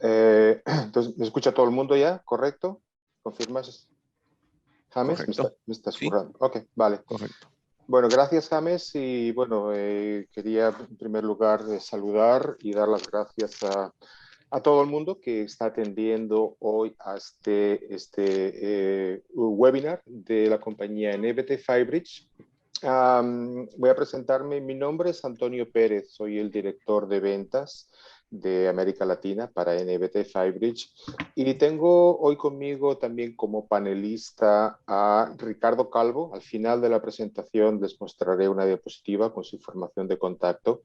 Entonces, ¿me escucha todo el mundo ya? ¿Correcto? ¿Confirmas, James? Correcto. Me está Sí, escurrando. Ok, vale. correcto. Bueno, gracias, James. Y bueno, quería en primer lugar saludar y dar las gracias a todo el mundo que está atendiendo hoy a este webinar de la compañía NBT Firebridge. Voy a presentarme. Mi nombre es Antonio Pérez, soy el director de ventas de América Latina para NBT Firebridge y tengo hoy conmigo también como panelista a Ricardo Calvo. Al final de la presentación les mostraré una diapositiva con su información de contacto.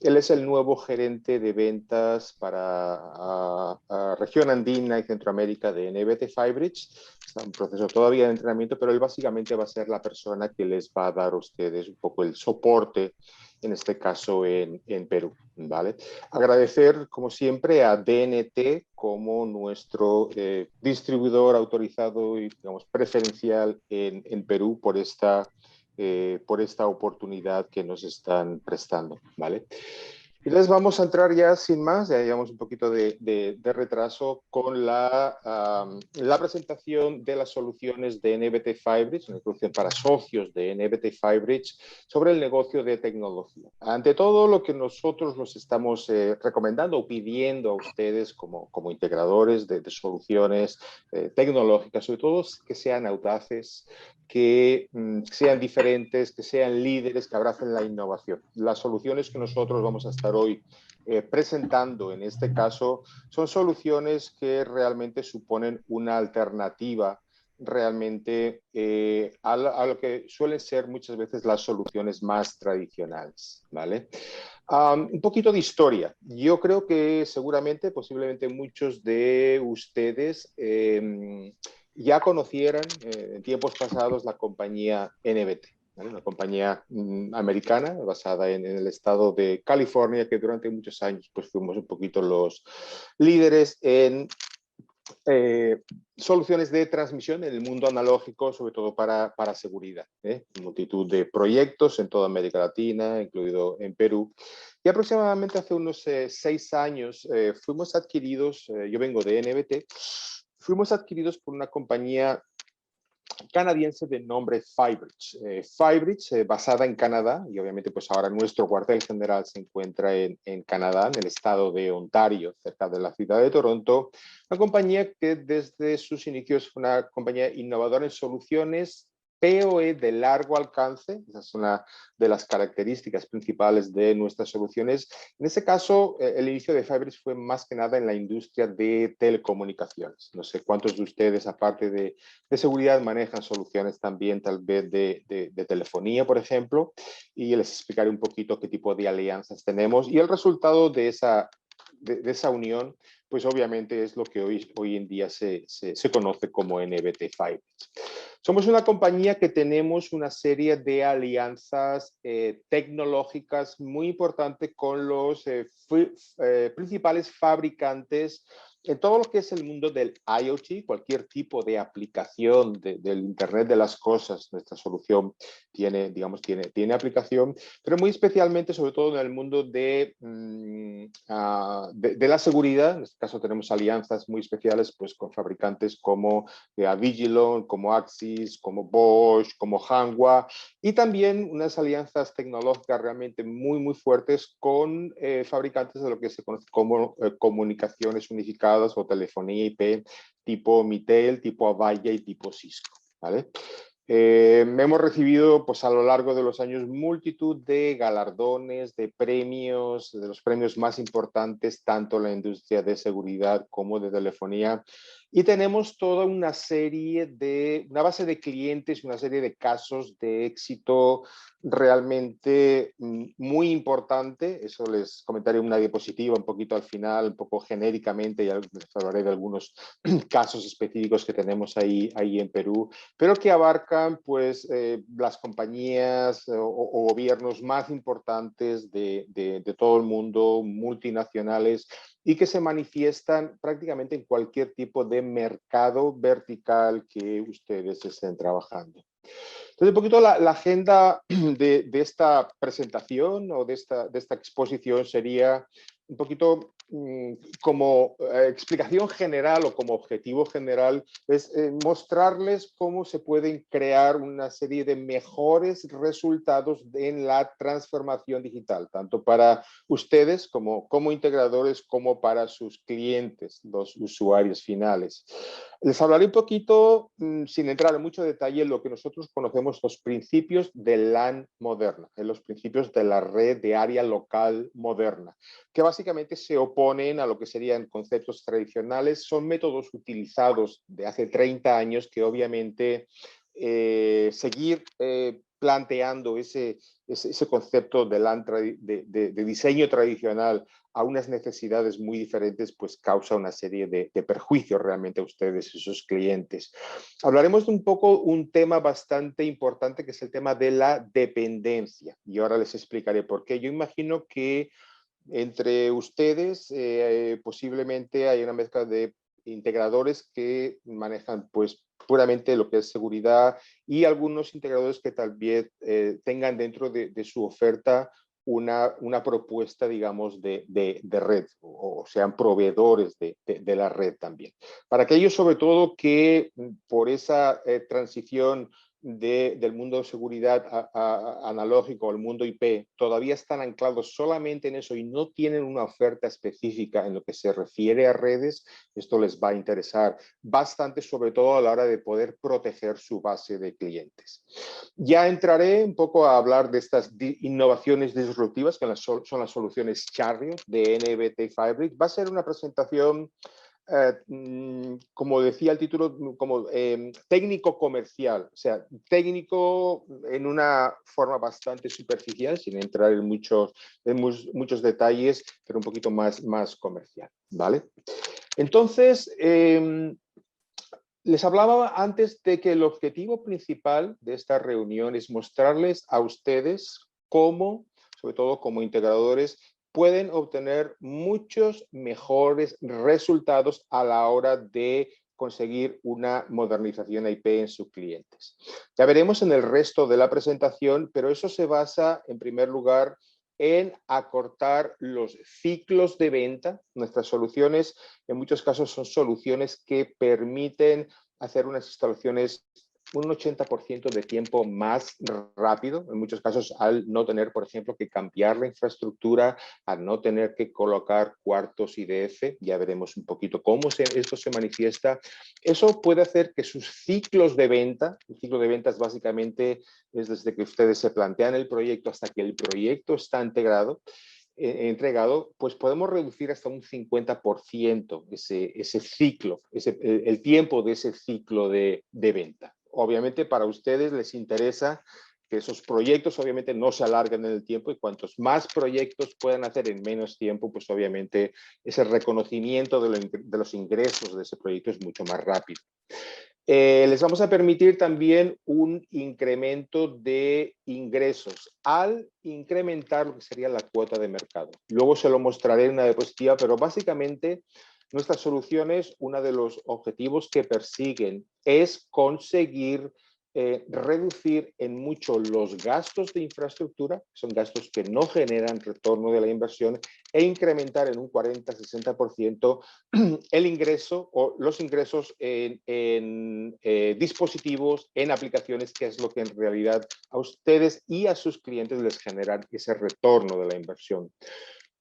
Él es el nuevo gerente de ventas para región andina y Centroamérica de NBT Firebridge. Está en proceso todavía de entrenamiento, pero él básicamente va a ser la persona que les va a dar a ustedes un poco el soporte, en este caso en Perú. ¿Vale? Agradecer, como siempre, a DNT como nuestro distribuidor autorizado y, digamos, preferencial en Perú por esta oportunidad que nos están prestando, ¿vale? Entonces vamos a entrar ya sin más, ya llevamos un poquito de retraso con la presentación de las soluciones de NBT Firebridge, una solución para socios de NBT Firebridge sobre el negocio de tecnología. Ante todo, lo que nosotros los estamos recomendando o pidiendo a ustedes como integradores de soluciones tecnológicas, sobre todo que sean audaces, que sean diferentes, que sean líderes, que abracen la innovación. Las soluciones que nosotros vamos a estar hoy presentando en este caso son soluciones que realmente suponen una alternativa realmente a lo que suelen ser muchas veces las soluciones más tradicionales, ¿vale? Un poquito de historia. Yo creo que seguramente, posiblemente muchos de ustedes ya conocieran en tiempos pasados la compañía NBT, ¿vale? Una compañía americana basada en el estado de California, que durante muchos años pues, fuimos un poquito los líderes en soluciones de transmisión en el mundo analógico, sobre todo para seguridad. Multitud de proyectos en toda América Latina, incluido en Perú. Y aproximadamente hace unos 6 años fuimos adquiridos, yo vengo de NBT, fuimos adquiridos por una compañía canadiense de nombre Firebridge. Firebridge, basada en Canadá, y obviamente pues ahora nuestro cuartel general se encuentra en Canadá, en el estado de Ontario, cerca de la ciudad de Toronto, una compañía que desde sus inicios fue una compañía innovadora en soluciones PoE de largo alcance. Esa es una de las características principales de nuestras soluciones. En ese caso, el inicio de Firebridge fue más que nada en la industria de telecomunicaciones. No sé cuántos de ustedes, aparte de seguridad, manejan soluciones también tal vez de telefonía, por ejemplo, y les explicaré un poquito qué tipo de alianzas tenemos. Y el resultado de esa unión, pues obviamente es lo que hoy en día se conoce como NBT Firebridge. Somos una compañía que tenemos una serie de alianzas tecnológicas muy importantes con los principales fabricantes en todo lo que es el mundo del IoT, cualquier tipo de aplicación del Internet de las cosas. Nuestra solución tiene aplicación, pero muy especialmente, sobre todo en el mundo de la seguridad. En este caso tenemos alianzas muy especiales pues, con fabricantes como Avigilon, como Axis, como Bosch, como Hanwha, y también unas alianzas tecnológicas realmente muy, muy fuertes con fabricantes de lo que se conoce como comunicaciones unificadas o telefonía IP tipo Mitel, tipo Avaya y tipo Cisco, ¿vale? Hemos recibido pues, a lo largo de los años multitud de galardones, de premios, de los premios más importantes, tanto en la industria de seguridad como de telefonía. Y tenemos toda una base de clientes, una serie de casos de éxito realmente muy importante. Eso les comentaré una diapositiva un poquito al final, un poco genéricamente, ya les hablaré de algunos casos específicos que tenemos ahí en Perú, pero que abarcan pues las compañías o gobiernos más importantes de todo el mundo, multinacionales, y que se manifiestan prácticamente en cualquier tipo de mercado vertical que ustedes estén trabajando. Entonces, un poquito la agenda de esta presentación o de esta exposición sería un poquito como explicación general o como objetivo general es mostrarles cómo se pueden crear una serie de mejores resultados en la transformación digital, tanto para ustedes como integradores como para sus clientes, los usuarios finales. Les hablaré un poquito, sin entrar en mucho detalle, en lo que nosotros conocemos los principios de LAN moderna, en los principios de la red de área local moderna, que básicamente se oponen a lo que serían conceptos tradicionales, son métodos utilizados de hace 30 años que obviamente seguir planteando ese concepto de, LAN de diseño tradicional a unas necesidades muy diferentes, pues causa una serie de perjuicios realmente a ustedes y sus clientes. Hablaremos de un tema bastante importante, que es el tema de la dependencia, y ahora les explicaré por qué. Yo imagino que entre ustedes posiblemente hay una mezcla de integradores que manejan pues puramente lo que es seguridad y algunos integradores que tal vez tengan dentro de su oferta una propuesta, digamos, de red o sean proveedores de la red también. Para aquellos sobre todo que por esa transición del mundo de seguridad analógico al mundo IP todavía están anclados solamente en eso y no tienen una oferta específica en lo que se refiere a redes, esto les va a interesar bastante, sobre todo a la hora de poder proteger su base de clientes. Ya entraré un poco a hablar de estas innovaciones disruptivas que son las soluciones Charriot de NBT Fabric. Va a ser una presentación como decía el título, como técnico comercial, o sea, técnico en una forma bastante superficial, sin entrar en muchos detalles, pero un poquito más comercial, ¿vale? Entonces, les hablaba antes de que el objetivo principal de esta reunión es mostrarles a ustedes cómo, sobre todo como integradores, pueden obtener muchos mejores resultados a la hora de conseguir una modernización IP en sus clientes. Ya veremos en el resto de la presentación, pero eso se basa en primer lugar en acortar los ciclos de venta. Nuestras soluciones en muchos casos son soluciones que permiten hacer unas instalaciones un 80% de tiempo más rápido, en muchos casos al no tener, por ejemplo, que cambiar la infraestructura, al no tener que colocar cuartos IDF, ya veremos un poquito cómo esto se manifiesta. Eso puede hacer que sus ciclos de venta, el ciclo de ventas básicamente es desde que ustedes se plantean el proyecto hasta que el proyecto está entregado, pues podemos reducir hasta un 50% ese ciclo, el tiempo de ese ciclo de venta. Obviamente para ustedes les interesa que esos proyectos obviamente no se alarguen en el tiempo y cuantos más proyectos puedan hacer en menos tiempo, pues obviamente ese reconocimiento de los ingresos de ese proyecto es mucho más rápido. Les vamos a permitir también un incremento de ingresos al incrementar lo que sería la cuota de mercado. Luego se lo mostraré en una diapositiva, pero básicamente nuestras soluciones, uno de los objetivos que persiguen es conseguir reducir en mucho los gastos de infraestructura, son gastos que no generan retorno de la inversión, e incrementar en un 40-60% el ingreso o los ingresos en dispositivos, en aplicaciones, que es lo que en realidad a ustedes y a sus clientes les generan ese retorno de la inversión.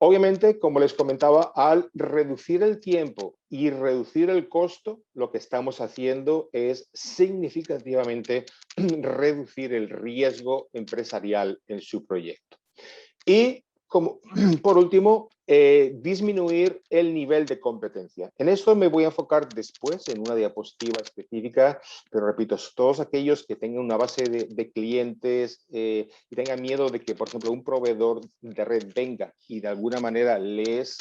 Obviamente, como les comentaba, al reducir el tiempo y reducir el costo, lo que estamos haciendo es significativamente reducir el riesgo empresarial en su proyecto. Y como, por último, disminuir el nivel de competencia. En esto me voy a enfocar después en una diapositiva específica, pero repito, todos aquellos que tengan una base de clientes y tengan miedo de que, por ejemplo, un proveedor de red venga y de alguna manera les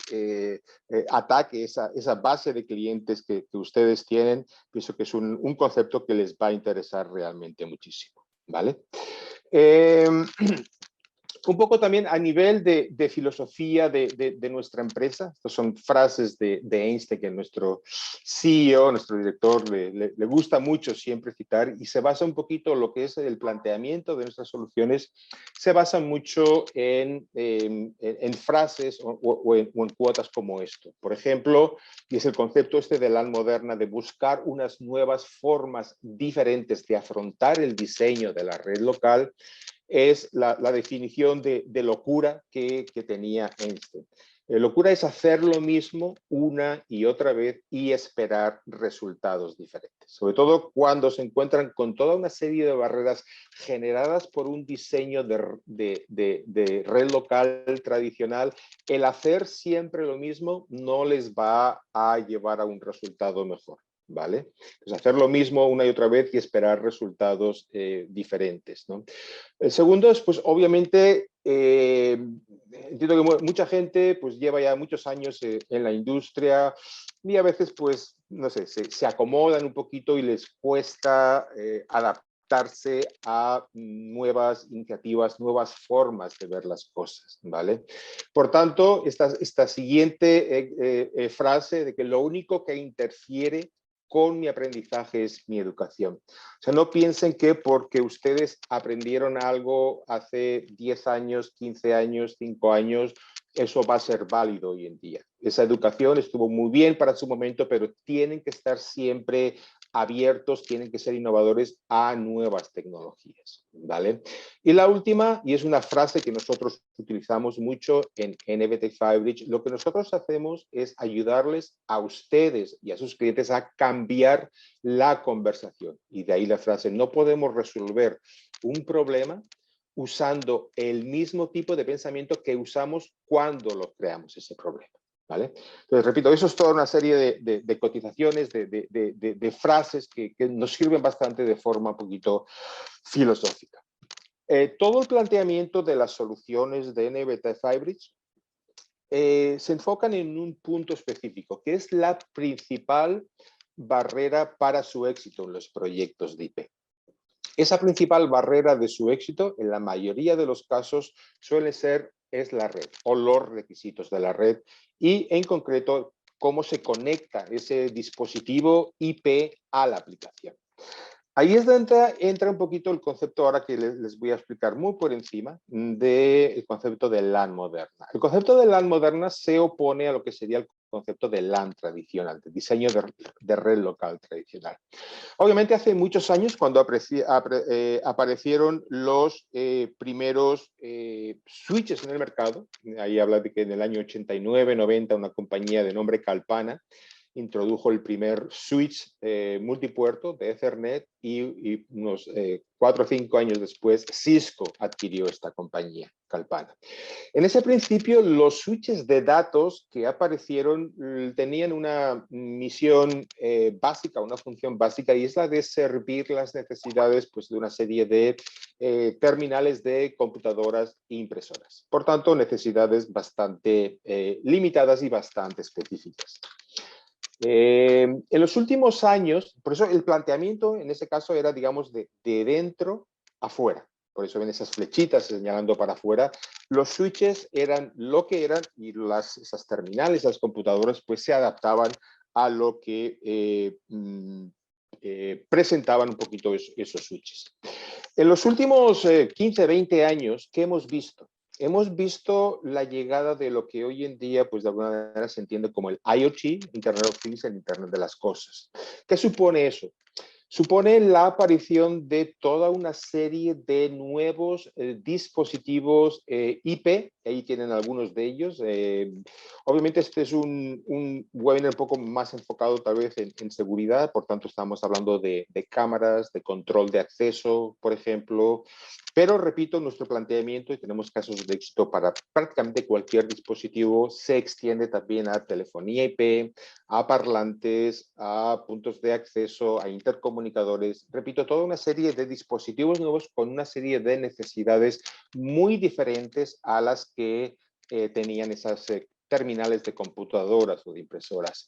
ataque esa base de clientes que ustedes tienen, pienso que es un concepto que les va a interesar realmente muchísimo, ¿vale? Un poco también a nivel de filosofía de nuestra empresa. Estas son frases de Einstein, que nuestro CEO, nuestro director, le gusta mucho siempre citar, y se basa un poquito lo que es el planteamiento de nuestras soluciones, se basa mucho en frases o en cuotas como esto. Por ejemplo, y es el concepto este de la moderna, de buscar unas nuevas formas diferentes de afrontar el diseño de la red local, es la definición de locura que tenía Einstein. Locura es hacer lo mismo una y otra vez y esperar resultados diferentes. Sobre todo cuando se encuentran con toda una serie de barreras generadas por un diseño de red local tradicional, el hacer siempre lo mismo no les va a llevar a un resultado mejor. ¿Vale? Pues hacer lo mismo una y otra vez y esperar resultados diferentes, ¿no? El segundo es, pues, obviamente, entiendo que mucha gente pues lleva ya muchos años en la industria y a veces, pues, no sé, se acomodan un poquito y les cuesta adaptarse a nuevas iniciativas, nuevas formas de ver las cosas, ¿vale? Por tanto, esta siguiente frase de que lo único que interfiere con mi aprendizaje es mi educación. O sea, no piensen que porque ustedes aprendieron algo hace 10 años, 15 años, 5 años, eso va a ser válido hoy en día. Esa educación estuvo muy bien para su momento, pero tienen que estar siempre abiertos, tienen que ser innovadores a nuevas tecnologías, ¿vale? Y la última, y es una frase que nosotros utilizamos mucho en NBT5Bridge, lo que nosotros hacemos es ayudarles a ustedes y a sus clientes a cambiar la conversación. Y de ahí la frase, no podemos resolver un problema usando el mismo tipo de pensamiento que usamos cuando lo creamos ese problema. ¿Vale? Entonces, repito, eso es toda una serie de cotizaciones, de frases que nos sirven bastante de forma un poquito filosófica. Todo el planteamiento de las soluciones de NBT5Bridge se enfocan en un punto específico, que es la principal barrera para su éxito en los proyectos de IP. Esa principal barrera de su éxito, en la mayoría de los casos, es la red o los requisitos de la red y, en concreto, cómo se conecta ese dispositivo IP a la aplicación. Ahí es donde entra un poquito el concepto ahora que les voy a explicar muy por encima del concepto de LAN moderna. El concepto de LAN moderna se opone a lo que sería el concepto de LAN tradicional, de diseño de red local tradicional. Obviamente hace muchos años cuando aparecieron los primeros switches en el mercado, ahí habla de que en el año 89-90 una compañía de nombre Calpana introdujo el primer switch multipuerto de Ethernet y unos 4 o 5 años después Cisco adquirió esta compañía, Calpana. En ese principio los switches de datos que aparecieron tenían una misión básica, una función básica, y es la de servir las necesidades pues, de una serie de terminales de computadoras e impresoras. Por tanto, necesidades bastante limitadas y bastante específicas. En los últimos años, por eso el planteamiento en ese caso era, digamos, de dentro afuera. Por eso ven esas flechitas señalando para afuera. Los switches eran lo que eran y esas terminales, las computadoras, pues se adaptaban a lo que presentaban un poquito esos switches. En los últimos 15, 20 años, ¿qué hemos visto? Hemos visto la llegada de lo que hoy en día, pues de alguna manera se entiende como el IoT, Internet of Things, el Internet de las Cosas. ¿Qué supone eso? Supone la aparición de toda una serie de nuevos dispositivos IP, ahí tienen algunos de ellos. Obviamente este es un webinar un poco más enfocado tal vez en seguridad, por tanto estamos hablando de cámaras, de control de acceso, por ejemplo, pero repito, nuestro planteamiento, y tenemos casos de éxito para prácticamente cualquier dispositivo, se extiende también a telefonía IP, a parlantes, a puntos de acceso, a intercomunicadores. Repito, toda una serie de dispositivos nuevos con una serie de necesidades muy diferentes a las que tenían esas terminales de computadoras o de impresoras.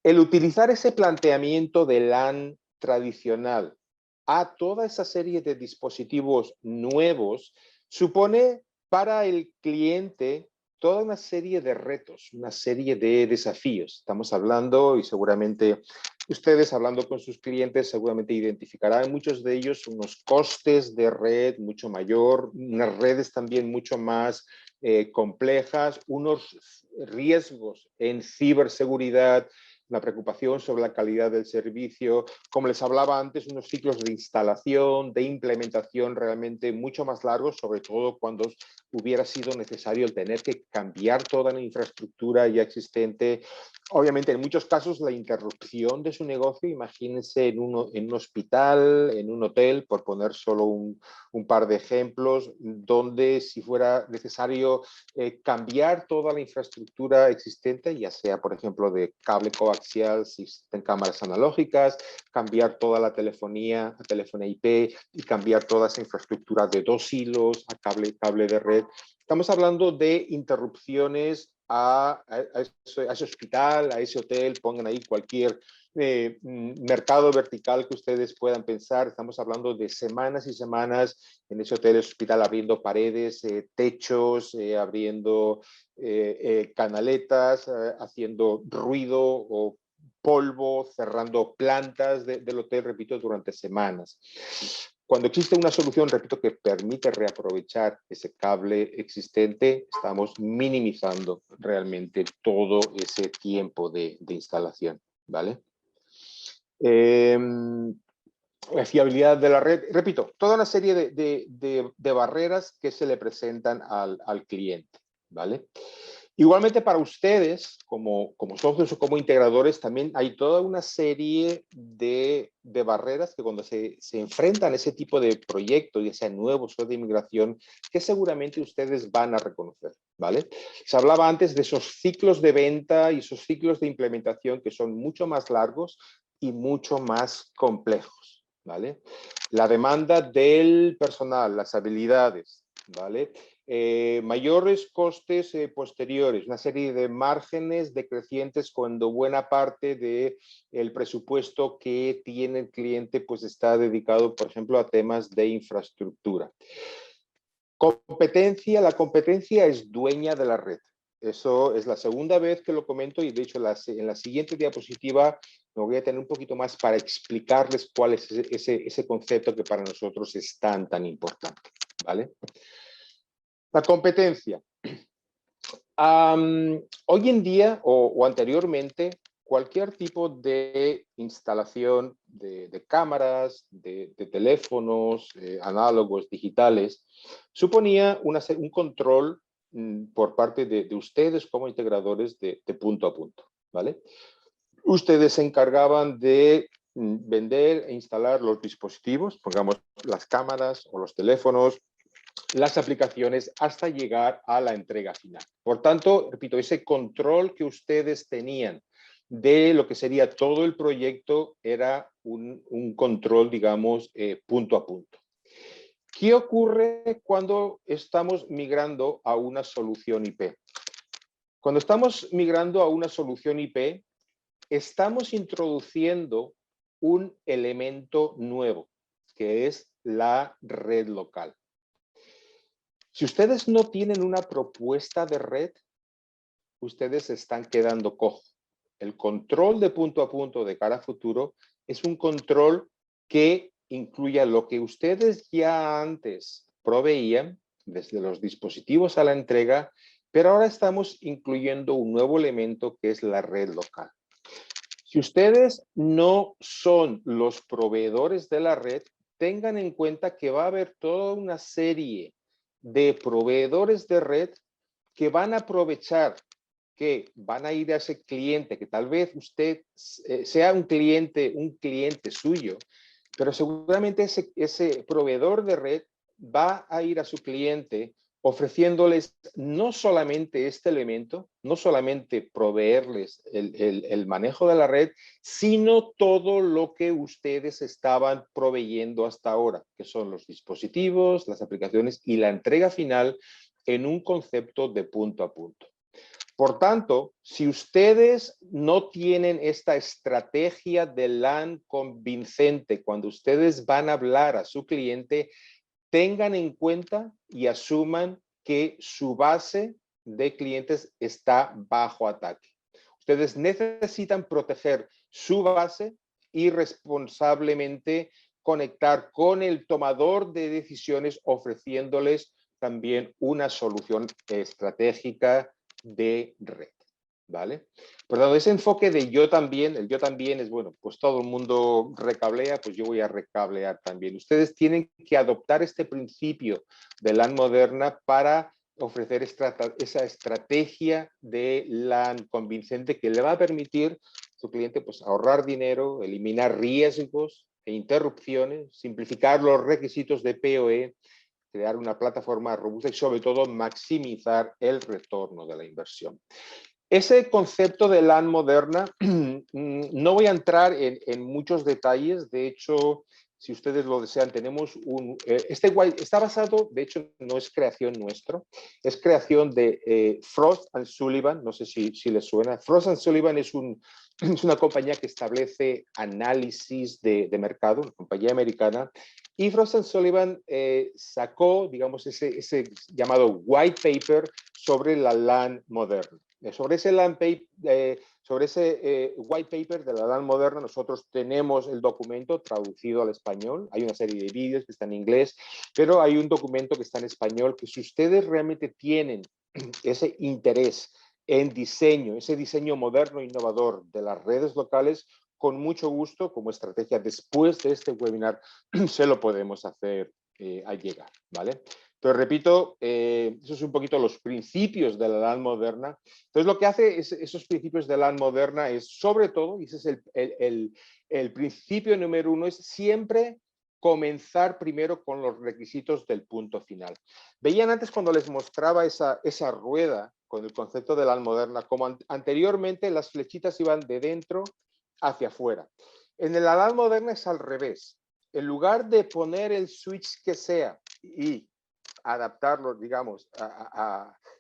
El utilizar ese planteamiento de LAN tradicional a toda esa serie de dispositivos nuevos supone para el cliente toda una serie de retos, una serie de desafíos. Estamos hablando, y seguramente ustedes hablando con sus clientes, seguramente identificarán muchos de ellos unos costes de red mucho mayor, unas redes también mucho más complejas, unos riesgos en ciberseguridad, una preocupación sobre la calidad del servicio, como les hablaba antes, unos ciclos de instalación, de implementación realmente mucho más largos, sobre todo cuando hubiera sido necesario el tener que cambiar toda la infraestructura ya existente. Obviamente, en muchos casos, la interrupción de su negocio, imagínense en un hospital, en un hotel, por poner solo un par de ejemplos, donde si fuera necesario cambiar toda la infraestructura existente, ya sea, por ejemplo, de cable coaxial, si existen cámaras analógicas, cambiar toda la telefonía a telefonía IP y cambiar toda esa infraestructura de 2 hilos a cable de red. Estamos hablando de interrupciones a ese hospital, a ese hotel, pongan ahí cualquier mercado vertical que ustedes puedan pensar. Estamos hablando de semanas y semanas en ese hotel, hospital, abriendo paredes, techos, abriendo canaletas, haciendo ruido o polvo, cerrando plantas del hotel, repito, durante semanas. Cuando existe una solución, repito, que permite reaprovechar ese cable existente, estamos minimizando realmente todo ese tiempo de instalación, ¿vale? La fiabilidad de la red, repito, toda una serie de barreras que se le presentan al cliente, ¿vale? Igualmente para ustedes, como socios o como integradores, también hay toda una serie de barreras que cuando se enfrentan a ese tipo de proyectos, ya sean nuevos o de inmigración, que seguramente ustedes van a reconocer, ¿vale? Se hablaba antes de esos ciclos de venta y esos ciclos de implementación que son mucho más largos y mucho más complejos, ¿vale? La demanda del personal, las habilidades, ¿vale? Mayores costes posteriores, una serie de márgenes decrecientes cuando buena parte del presupuesto que tiene el cliente pues está dedicado, por ejemplo, a temas de infraestructura. Competencia, la competencia es dueña de la red. Eso es la segunda vez que lo comento y de hecho en la siguiente diapositiva me voy a tener un poquito más para explicarles cuál es ese concepto que para nosotros es tan importante, ¿vale? La competencia. Hoy en día o anteriormente, cualquier tipo de instalación de cámaras, de teléfonos, análogos, digitales, suponía un control por parte de ustedes como integradores de punto a punto, ¿vale? Ustedes se encargaban de vender e instalar los dispositivos, pongamos las cámaras o los teléfonos, las aplicaciones hasta llegar a la entrega final. Por tanto, repito, ese control que ustedes tenían de lo que sería todo el proyecto era un control, digamos, punto a punto. ¿Qué ocurre cuando estamos migrando a una solución IP? Cuando estamos migrando a una solución IP, estamos introduciendo un elemento nuevo, que es la red local. Si ustedes no tienen una propuesta de red, ustedes se están quedando cojos. El control de punto a punto de cara a futuro es un control que incluya lo que ustedes ya antes proveían, desde los dispositivos a la entrega, pero ahora estamos incluyendo un nuevo elemento que es la red local. Si ustedes no son los proveedores de la red, tengan en cuenta que va a haber toda una serie de proveedores de red que van a aprovechar, que van a ir a ese cliente, que tal vez usted sea un cliente suyo, pero seguramente ese proveedor de red va a ir a su cliente ofreciéndoles no solamente este elemento, no solamente proveerles el manejo de la red, sino todo lo que ustedes estaban proveyendo hasta ahora, que son los dispositivos, las aplicaciones y la entrega final en un concepto de punto a punto. Por tanto, si ustedes no tienen esta estrategia de LAN convincente cuando ustedes van a hablar a su cliente, tengan en cuenta y asuman que su base de clientes está bajo ataque. Ustedes necesitan proteger su base y responsablemente conectar con el tomador de decisiones, ofreciéndoles también una solución estratégica de red, ¿vale? Por lo tanto, ese enfoque de yo también, el yo también es, bueno, pues todo el mundo recablea, pues yo voy a recablear también. Ustedes tienen que adoptar este principio de LAN moderna para ofrecer esa estrategia de LAN convincente que le va a permitir a su cliente pues, ahorrar dinero, eliminar riesgos e interrupciones, simplificar los requisitos de PoE, crear una plataforma robusta y sobre todo maximizar el retorno de la inversión. Ese concepto de LAN moderna, no voy a entrar en muchos detalles, de hecho, si ustedes lo desean, tenemos está basado, de hecho, no es creación nuestra, es creación de Frost & Sullivan, no sé si les suena. Frost & Sullivan es una compañía que establece análisis de mercado, una compañía americana, y Frost & Sullivan sacó, digamos, ese llamado white paper sobre la LAN moderna. Sobre ese white paper de la LAN moderna, nosotros tenemos el documento traducido al español. Hay una serie de vídeos que están en inglés, pero hay un documento que está en español que si ustedes realmente tienen ese interés en diseño, ese diseño moderno e innovador de las redes locales, con mucho gusto, como estrategia después de este webinar, se lo podemos hacer llegar, ¿vale? Pero repito, eso es un poquito los principios de la LAN moderna. Entonces, lo que hace esos principios de LAN moderna es, sobre todo, y ese es el principio número uno, es siempre comenzar primero con los requisitos del punto final. Veían antes cuando les mostraba esa rueda con el concepto de LAN moderna, como anteriormente las flechitas iban de dentro hacia afuera. En la LAN moderna es al revés. En lugar de poner el switch que sea y adaptarlo, digamos,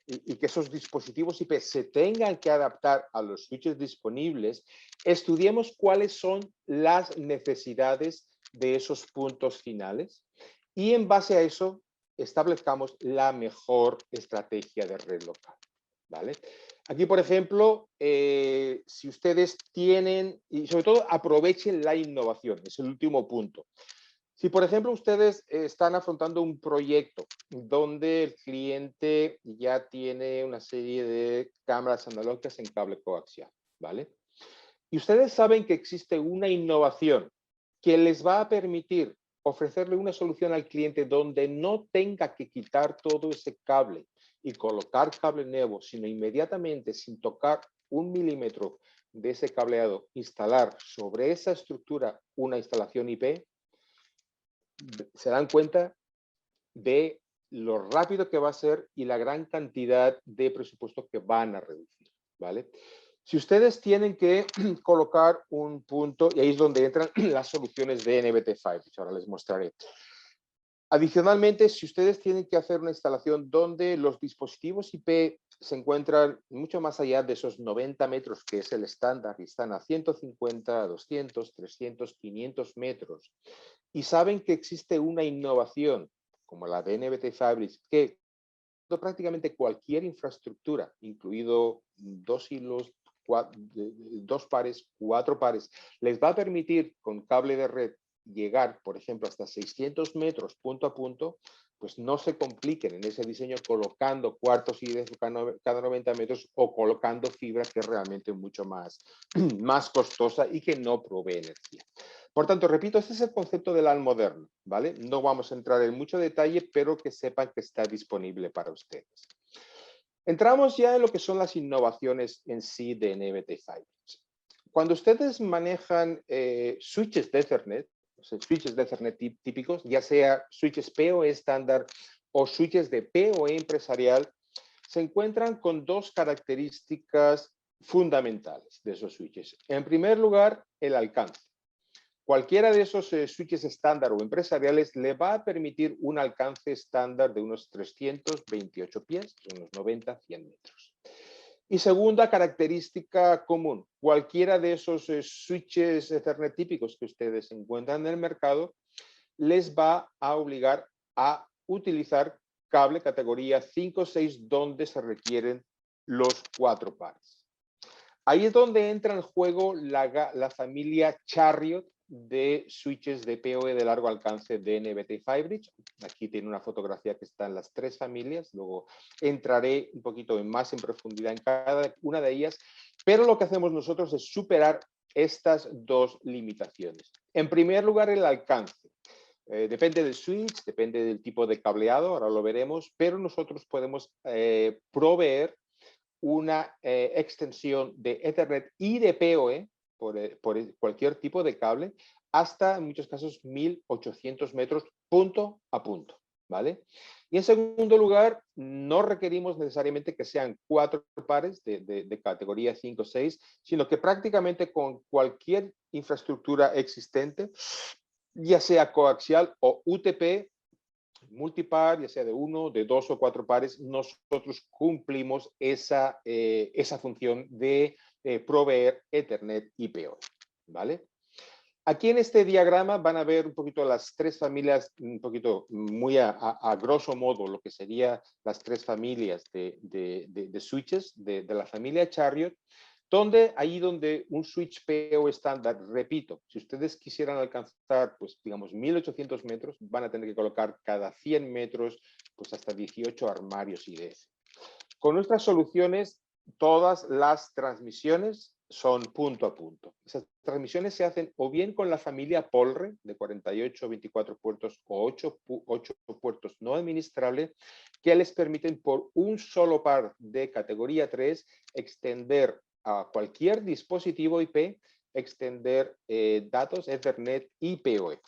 y que esos dispositivos IP se tengan que adaptar a los switches disponibles, estudiemos cuáles son las necesidades de esos puntos finales y en base a eso establezcamos la mejor estrategia de red local, ¿vale? Aquí, por ejemplo, si ustedes tienen, y sobre todo aprovechen la innovación, es el último punto. Si, por ejemplo, ustedes están afrontando un proyecto donde el cliente ya tiene una serie de cámaras analógicas en cable coaxial, ¿vale? Y ustedes saben que existe una innovación que les va a permitir ofrecerle una solución al cliente donde no tenga que quitar todo ese cable y colocar cable nuevo, sino inmediatamente, sin tocar 1 milímetro de ese cableado, instalar sobre esa estructura una instalación IP, se dan cuenta de lo rápido que va a ser y la gran cantidad de presupuesto que van a reducir, ¿vale? Si ustedes tienen que colocar un punto, y ahí es donde entran las soluciones de NBT5, que ahora les mostraré. Adicionalmente, si ustedes tienen que hacer una instalación donde los dispositivos IP se encuentran mucho más allá de esos 90 metros, que es el estándar, y están a 150, 200, 300, 500 metros, y saben que existe una innovación como la de NBT Fabrics que prácticamente cualquier infraestructura, incluido 2 hilos, 2 pares, 4 pares, les va a permitir con cable de red llegar, por ejemplo, hasta 600 metros punto a punto, pues no se compliquen en ese diseño colocando cuartos y cada 90 metros o colocando fibra que es realmente mucho más costosa y que no provee energía. Por tanto, repito, este es el concepto del LAN moderno, ¿vale? No vamos a entrar en mucho detalle, pero que sepan que está disponible para ustedes. Entramos ya en lo que son las innovaciones en sí de NBT Fabrics. Cuando ustedes manejan switches de Ethernet, o sea, switches de Ethernet típicos, ya sea switches PoE estándar o switches de PoE empresarial, se encuentran con dos características fundamentales de esos switches. En primer lugar, el alcance. Cualquiera de esos switches estándar o empresariales le va a permitir un alcance estándar de unos 328 pies, unos 90, 100 metros. Y segunda característica común, cualquiera de esos switches Ethernet típicos que ustedes encuentran en el mercado les va a obligar a utilizar cable categoría 5 o 6 donde se requieren los 4 pares. Ahí es donde entra en juego la familia Chariot de switches de PoE de largo alcance de NBT FiberBridge. Aquí tiene una fotografía que está en las 3 familias. Luego entraré un poquito más en profundidad en cada una de ellas. Pero lo que hacemos nosotros es superar estas 2 limitaciones. En primer lugar, el alcance. Depende del switch, depende del tipo de cableado, ahora lo veremos, pero nosotros podemos proveer una extensión de Ethernet y de PoE por cualquier tipo de cable hasta, en muchos casos, 1800 metros punto a punto, ¿vale? Y en segundo lugar, no requerimos necesariamente que sean 4 pares de categoría 5 o 6, sino que prácticamente con cualquier infraestructura existente, ya sea coaxial o UTP, multipar, ya sea de 1, de 2 o 4 pares, nosotros cumplimos esa función de proveer Ethernet y PoE, ¿vale? Aquí en este diagrama van a ver un poquito las 3 familias, un poquito muy a grosso modo, lo que serían las 3 familias de switches de la familia Chariot, donde ahí donde un switch PoE estándar, repito, si ustedes quisieran alcanzar, pues digamos 1800 metros, van a tener que colocar cada 100 metros, pues hasta 18 armarios IDF. Con nuestras soluciones, todas las transmisiones son punto a punto. Esas transmisiones se hacen o bien con la familia Polre de 48, 24 puertos o 8 puertos no administrables, que les permiten por un solo par de categoría 3 extender a cualquier dispositivo IP, extender datos Ethernet y PoE.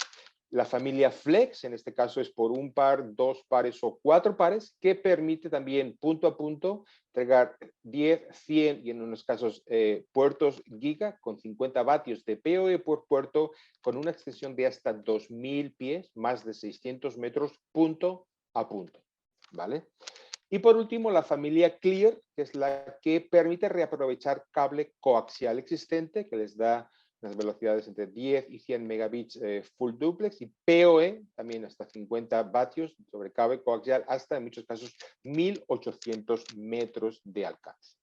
La familia Flex, en este caso, es por un par, 2 pares o 4 pares, que permite también punto a punto entregar 10, 100 y en unos casos puertos giga con 50 vatios de PoE por puerto, con una extensión de hasta 2000 pies, más de 600 metros, punto a punto, ¿vale? Y por último, la familia Clear, que es la que permite reaprovechar cable coaxial existente, que les da las velocidades entre 10 y 100 megabits full duplex, y PoE, también hasta 50 vatios sobre cable coaxial, hasta en muchos casos 1800 metros de alcance.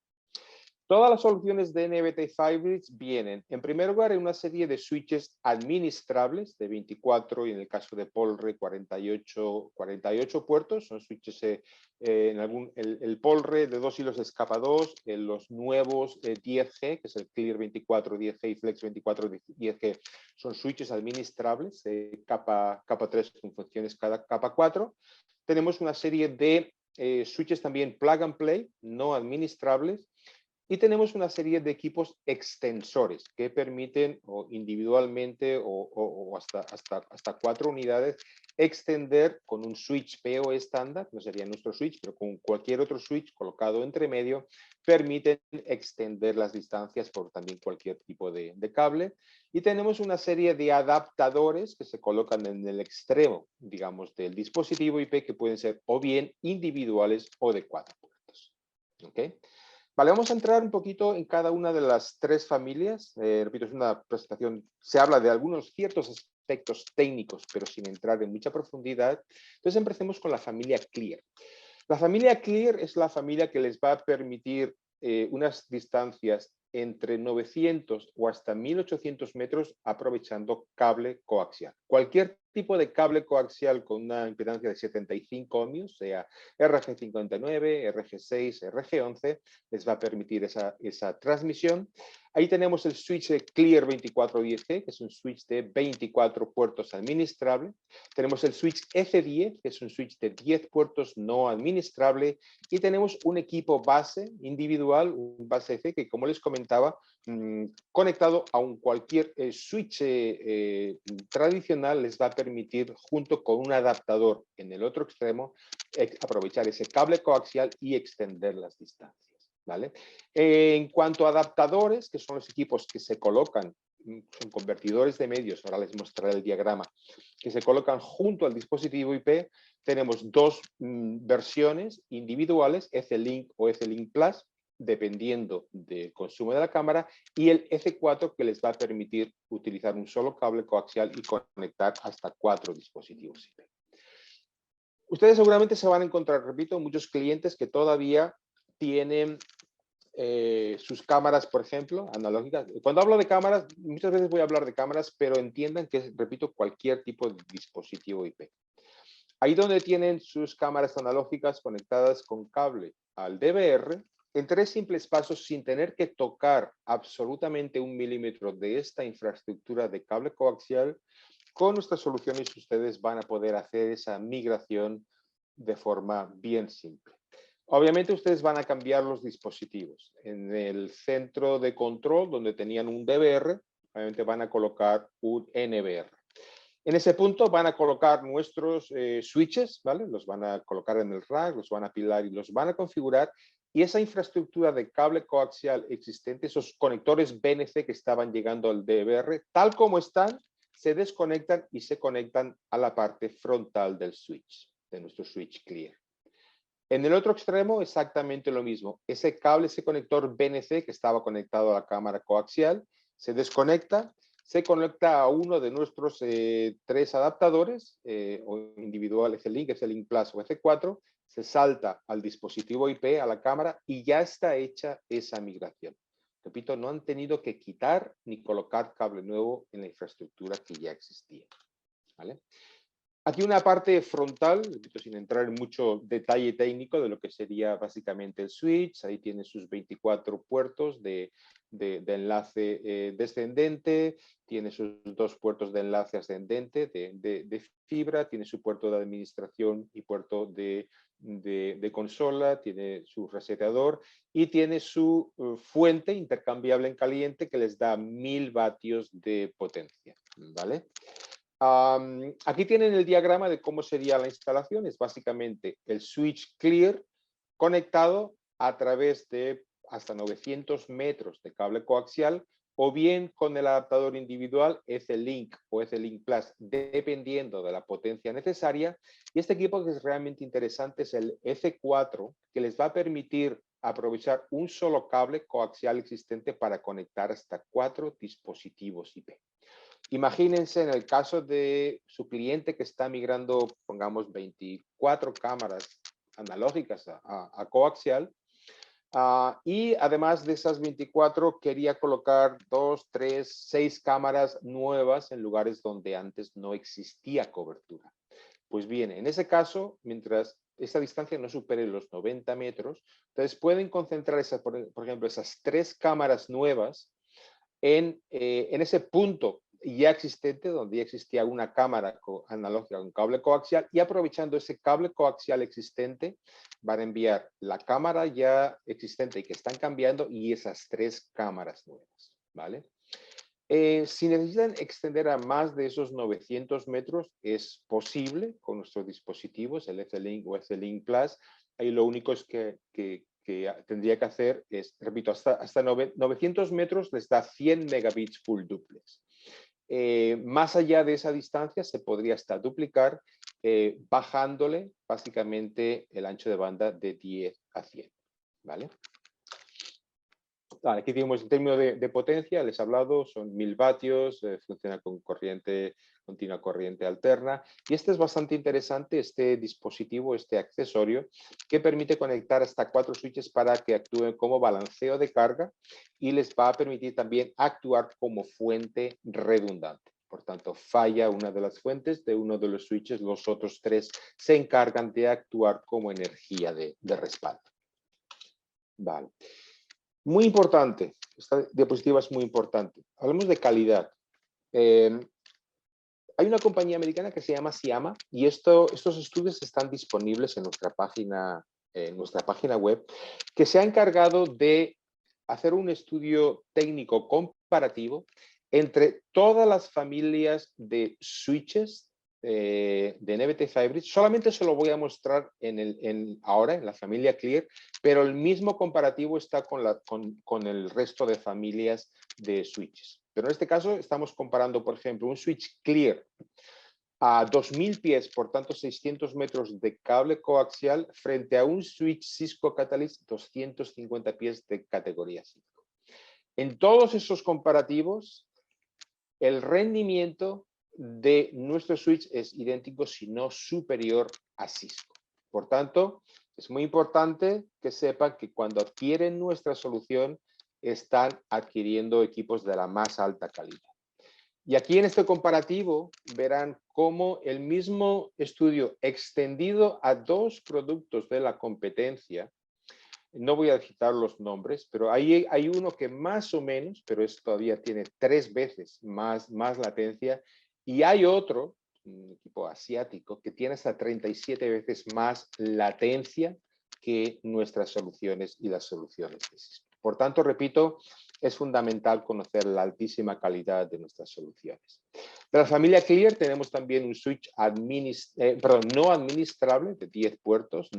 Todas las soluciones de NBT FiberBridge vienen, en primer lugar, en una serie de switches administrables de 24 y en el caso de Polre 48 puertos. Son switches, el Polre de 2 hilos escapa 2, los nuevos 10G, que es el Clear 24 10G y Flex 24 10G, son switches administrables, capa 3 con funciones cada capa 4. Tenemos una serie de switches también plug and play, no administrables. Y tenemos una serie de equipos extensores que permiten o individualmente o hasta 4 unidades extender con un switch PoE estándar, no sería nuestro switch, pero con cualquier otro switch colocado entre medio, permiten extender las distancias por también cualquier tipo de cable. Y tenemos una serie de adaptadores que se colocan en el extremo, digamos, del dispositivo IP, que pueden ser o bien individuales o de 4 puertos. ¿Ok? Vale, vamos a entrar un poquito en cada una de las 3 familias. Repito, es una presentación, se habla de algunos ciertos aspectos técnicos, pero sin entrar en mucha profundidad. Entonces empecemos con la familia Clear. La familia Clear es la familia que les va a permitir unas distancias entre 900 o hasta 1800 metros aprovechando cable coaxial. Cualquier tipo de cable coaxial con una impedancia de 75 ohmios, sea RG59, RG6, RG11, les va a permitir esa transmisión. Ahí tenemos el switch de Clear 2410G, que es un switch de 24 puertos administrable. Tenemos el switch F10, que es un switch de 10 puertos no administrable. Y tenemos un equipo base individual, un base F, que como les comentaba, conectado a cualquier switch tradicional, les va a permitir, junto con un adaptador en el otro extremo, aprovechar ese cable coaxial y extender las distancias. ¿Vale? En cuanto a adaptadores, que son los equipos que se colocan, son convertidores de medios, ahora les mostraré el diagrama, que se colocan junto al dispositivo IP, tenemos 2 versiones individuales, F-Link o F-Link Plus, dependiendo del consumo de la cámara, y el F4 que les va a permitir utilizar un solo cable coaxial y conectar hasta 4 dispositivos IP. Ustedes seguramente se van a encontrar, repito, muchos clientes que todavía tienen sus cámaras, por ejemplo, analógicas. Cuando hablo de cámaras, muchas veces voy a hablar de cámaras, pero entiendan que, repito, cualquier tipo de dispositivo IP. Ahí donde tienen sus cámaras analógicas conectadas con cable al DVR, en 3 simples pasos, sin tener que tocar absolutamente 1 milímetro de esta infraestructura de cable coaxial, con nuestras soluciones ustedes van a poder hacer esa migración de forma bien simple. Obviamente ustedes van a cambiar los dispositivos. En el centro de control, donde tenían un DVR, obviamente van a colocar un NVR. En ese punto van a colocar nuestros switches, ¿vale? Los van a colocar en el rack, los van a apilar y los van a configurar. Y esa infraestructura de cable coaxial existente, esos conectores BNC que estaban llegando al DVR, tal como están, se desconectan y se conectan a la parte frontal del switch, de nuestro switch clear. En el otro extremo, exactamente lo mismo. Ese cable, ese conector BNC que estaba conectado a la cámara coaxial, se desconecta, se conecta a uno de nuestros 3 adaptadores, o individual, F-Link, F-Link Plus o F4, se salta al dispositivo IP, a la cámara, y ya está hecha esa migración. Repito, no han tenido que quitar ni colocar cable nuevo en la infraestructura que ya existía. ¿Vale? Aquí una parte frontal, sin entrar en mucho detalle técnico de lo que sería básicamente el switch. Ahí tiene sus 24 puertos de enlace descendente, tiene sus 2 puertos de enlace ascendente de fibra, tiene su puerto de administración y puerto de consola, tiene su reseteador y tiene su fuente intercambiable en caliente que les da 1000 vatios de potencia. ¿Vale? Aquí tienen el diagrama de cómo sería la instalación. Es básicamente el switch clear conectado a través de hasta 900 metros de cable coaxial o bien con el adaptador individual F-Link o F-Link Plus, dependiendo de la potencia necesaria. Y este equipo que es realmente interesante es el F4, que les va a permitir aprovechar un solo cable coaxial existente para conectar hasta 4 dispositivos IP. Imagínense en el caso de su cliente que está migrando, pongamos, 24 cámaras analógicas a coaxial, y además de esas 24 quería colocar 2, 3, 6 cámaras nuevas en lugares donde antes no existía cobertura. Pues bien, en ese caso, mientras esa distancia no supere los 90 metros, entonces pueden concentrar, por ejemplo, esas 3 cámaras nuevas en ese punto ya existente, donde ya existía una cámara analógica con cable coaxial, y aprovechando ese cable coaxial existente, van a enviar la cámara ya existente y que están cambiando y esas 3 cámaras nuevas, ¿vale? Si necesitan extender a más de esos 900 metros, es posible con nuestros dispositivos, el F-Link o F-Link Plus. Ahí lo único es que tendría que hacer es, repito, hasta 900 metros les da 100 megabits full duplex. Más allá de esa distancia se podría hasta duplicar bajándole básicamente el ancho de banda de 10 a 100, ¿vale? Aquí tenemos el término de potencia, les he hablado, son 1000 vatios, funciona con corriente continua, corriente alterna, y este es bastante interesante, este dispositivo, este accesorio, que permite conectar hasta 4 switches para que actúen como balanceo de carga y les va a permitir también actuar como fuente redundante. Por tanto, falla una de las fuentes de uno de los switches, los otros 3 se encargan de actuar como energía de respaldo. Vale. Muy importante, esta diapositiva es muy importante. Hablemos de calidad. Hay una compañía americana que se llama Syama y estos estudios están disponibles en nuestra página web, que se ha encargado de hacer un estudio técnico comparativo entre todas las familias de switches de NBT Hybrid. Solamente se lo voy a mostrar ahora en la familia Clear, pero el mismo comparativo está con el resto de familias de switches. Pero en este caso estamos comparando, por ejemplo, un switch Clear a 2000 pies, por tanto 600 metros de cable coaxial frente a un switch Cisco Catalyst 250 pies de categoría 5. En todos esos comparativos, el rendimiento de nuestro switch es idéntico, si no superior a Cisco. Por tanto, es muy importante que sepan que cuando adquieren nuestra solución, están adquiriendo equipos de la más alta calidad. Y aquí en este comparativo verán cómo el mismo estudio extendido a 2 productos de la competencia, no voy a citar los nombres, pero hay uno que más o menos, pero todavía tiene 3 veces más latencia, y hay otro, un equipo asiático, que tiene hasta 37 veces más latencia que nuestras soluciones y las soluciones de Cisco. Por tanto, repito, es fundamental conocer la altísima calidad de nuestras soluciones. De la familia Clear tenemos también un switch no administrable de 10 puertos,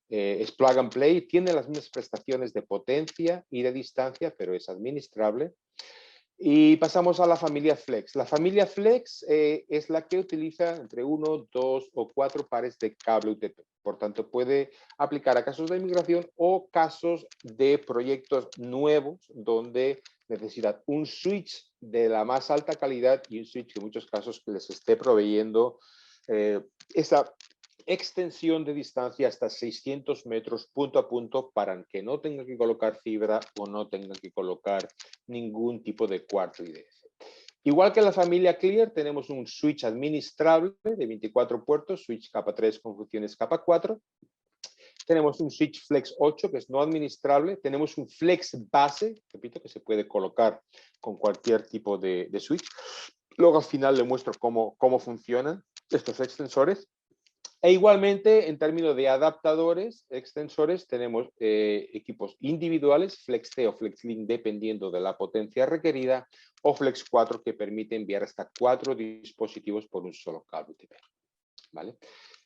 es plug and play, tiene las mismas prestaciones de potencia y de distancia, pero es administrable. Y pasamos a la familia Flex. La familia Flex es la que utiliza entre 1, 2 o 4 pares de cable UTP. Por tanto, puede aplicar a casos de migración o casos de proyectos nuevos donde necesitan un switch de la más alta calidad y un switch que en muchos casos les esté proveyendo esa extensión de distancia hasta 600 metros punto a punto para que no tengan que colocar fibra o no tengan que colocar ningún tipo de cuarto IDF. Igual que la familia Clear, tenemos un switch administrable de 24 puertos, switch capa 3 con funciones capa 4. Tenemos un switch Flex 8 que es no administrable. Tenemos un Flex base, repito, que se puede colocar con cualquier tipo de switch. Luego al final le muestro cómo funcionan estos extensores. E igualmente, en términos de adaptadores, extensores, tenemos equipos individuales, FlexT o FlexLink, dependiendo de la potencia requerida, o Flex 4, que permite enviar hasta 4 dispositivos por un solo cable UTP. ¿Vale?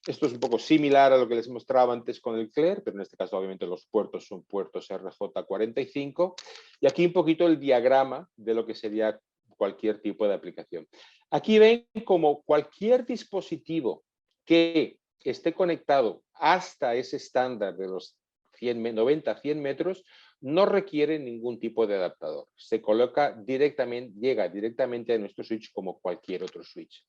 Esto es un poco similar a lo que les mostraba antes con el Clear, pero en este caso, obviamente, los puertos son puertos RJ45. Y aquí un poquito el diagrama de lo que sería cualquier tipo de aplicación. Aquí ven como cualquier dispositivo que esté conectado hasta ese estándar de los 90-100 metros, no requiere ningún tipo de adaptador. Se coloca directamente, llega directamente a nuestro switch como cualquier otro switch.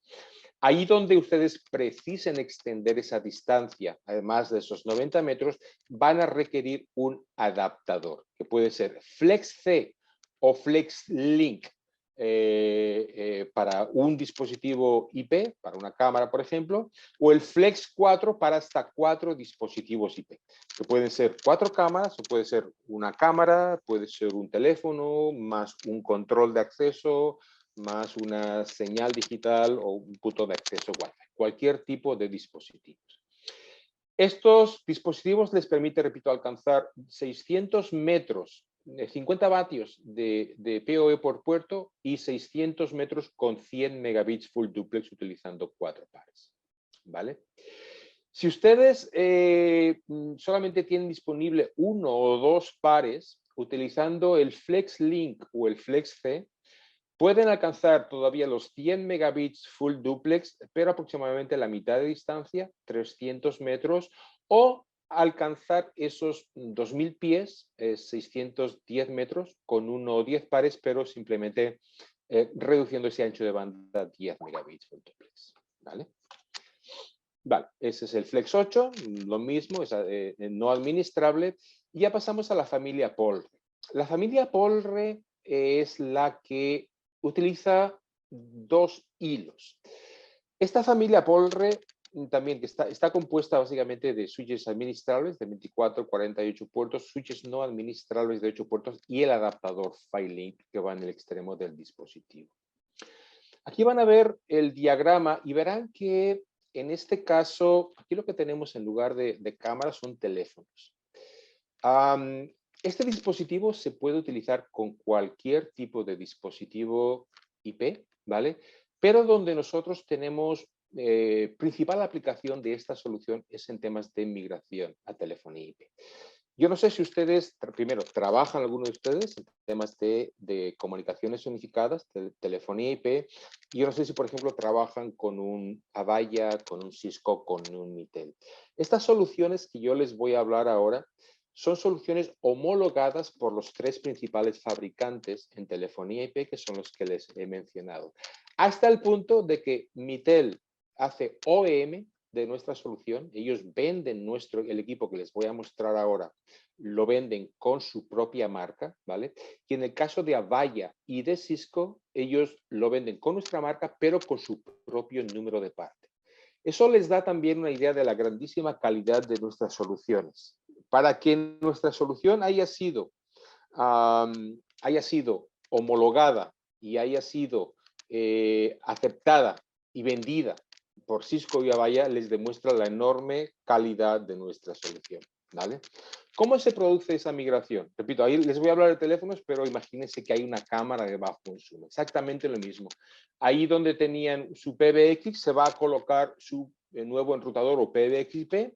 Ahí donde ustedes precisen extender esa distancia, además de esos 90 metros, van a requerir un adaptador, que puede ser FlexC o FlexLink, para un dispositivo IP, para una cámara, por ejemplo, o el Flex 4 para hasta 4 dispositivos IP, que pueden ser 4 cámaras, o puede ser una cámara, puede ser un teléfono, más un control de acceso, más una señal digital o un punto de acceso Wi-Fi, cualquier tipo de dispositivos. Estos dispositivos les permite, repito, alcanzar 600 metros, 50 vatios de PoE por puerto y 600 metros con 100 megabits full duplex utilizando 4 pares. ¿Vale? Si ustedes solamente tienen disponible 1 o 2 pares, utilizando el FlexLink o el FlexC, pueden alcanzar todavía los 100 megabits full duplex, pero aproximadamente la mitad de distancia, 300 metros, o alcanzar esos 2000 pies, 610 metros, con 1 o 10 pares, pero simplemente reduciendo ese ancho de banda 10 megabits full duplex. ¿Vale? Vale, ese es el Flex 8, lo mismo, es no administrable. Y ya pasamos a la familia Polre. La familia Polre es la que utiliza 2 hilos. Esta familia Polre también que está compuesta básicamente de switches administrables de 24, 48 puertos, switches no administrables de 8 puertos y el adaptador PHY-Link que va en el extremo del dispositivo. Aquí van a ver el diagrama y verán que en este caso, aquí lo que tenemos en lugar de cámaras son teléfonos. Este dispositivo se puede utilizar con cualquier tipo de dispositivo IP, ¿vale? Pero donde nosotros tenemos principal aplicación de esta solución es en temas de migración a telefonía IP. Yo no sé si ustedes, primero, ¿trabajan alguno de ustedes en temas de comunicaciones unificadas, de telefonía IP? Yo no sé si, por ejemplo, trabajan con un Avaya, con un Cisco, con un Mitel. Estas soluciones que yo les voy a hablar ahora son soluciones homologadas por los 3 principales fabricantes en telefonía IP, que son los que les he mencionado. Hasta el punto de que Mitel hace OEM de nuestra solución. Ellos venden el equipo que les voy a mostrar ahora, lo venden con su propia marca, ¿vale? Y en el caso de Avaya y de Cisco, ellos lo venden con nuestra marca, pero con su propio número de parte. Eso les da también una idea de la grandísima calidad de nuestras soluciones. Para que nuestra solución haya sido homologada y haya sido aceptada y vendida por Cisco y Avaya, les demuestra la enorme calidad de nuestra solución, ¿vale? ¿Cómo se produce esa migración? Repito, ahí les voy a hablar de teléfonos, pero imagínense que hay una cámara de bajo consumo. Exactamente lo mismo. Ahí donde tenían su PBX se va a colocar su nuevo enrutador o PBXIP.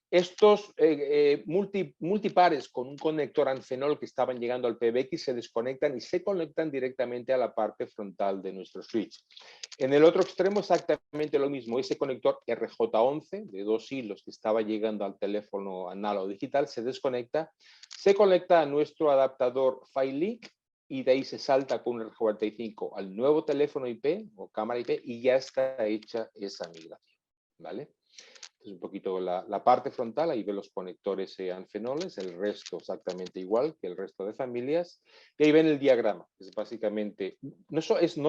Estos multipares con un conector Amphenol que estaban llegando al PBX se desconectan y se conectan directamente a la parte frontal de nuestro switch. En el otro extremo exactamente lo mismo, ese conector RJ11 de 2 hilos que estaba llegando al teléfono análogo digital se desconecta, se conecta a nuestro adaptador PHY-Link y de ahí se salta con un RJ45 al nuevo teléfono IP o cámara IP y ya está hecha esa migración, ¿vale? Es un poquito la parte frontal, ahí ve los conectores Amphenol, el resto exactamente igual que el resto de familias. Y ahí ven el diagrama, es básicamente, no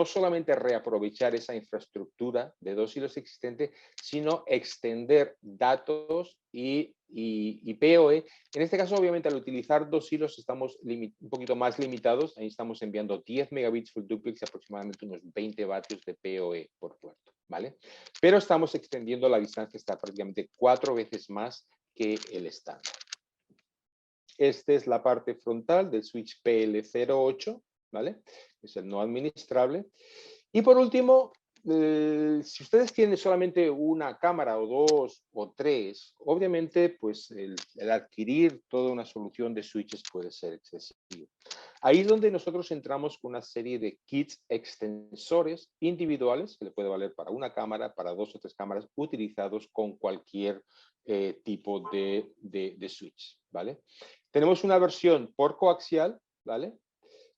solamente reaprovechar esa infraestructura de 2 hilos existente, sino extender datos y PoE. En este caso, obviamente, al utilizar 2 hilos estamos un poquito más limitados, ahí estamos enviando 10 megabits full duplex y aproximadamente unos 20 vatios de PoE por puerto, ¿vale? Pero estamos extendiendo la distancia, está prácticamente 4 veces más que el estándar. Esta es la parte frontal del switch PL08, ¿vale? Es el no administrable. Y por último, si ustedes tienen solamente una cámara o 2 o 3, obviamente pues el adquirir toda una solución de switches puede ser excesivo. Ahí es donde nosotros entramos con una serie de kits extensores individuales que le puede valer para una cámara, para 2 o 3 cámaras, utilizados con cualquier tipo de switch, ¿vale? Tenemos una versión por coaxial, ¿vale?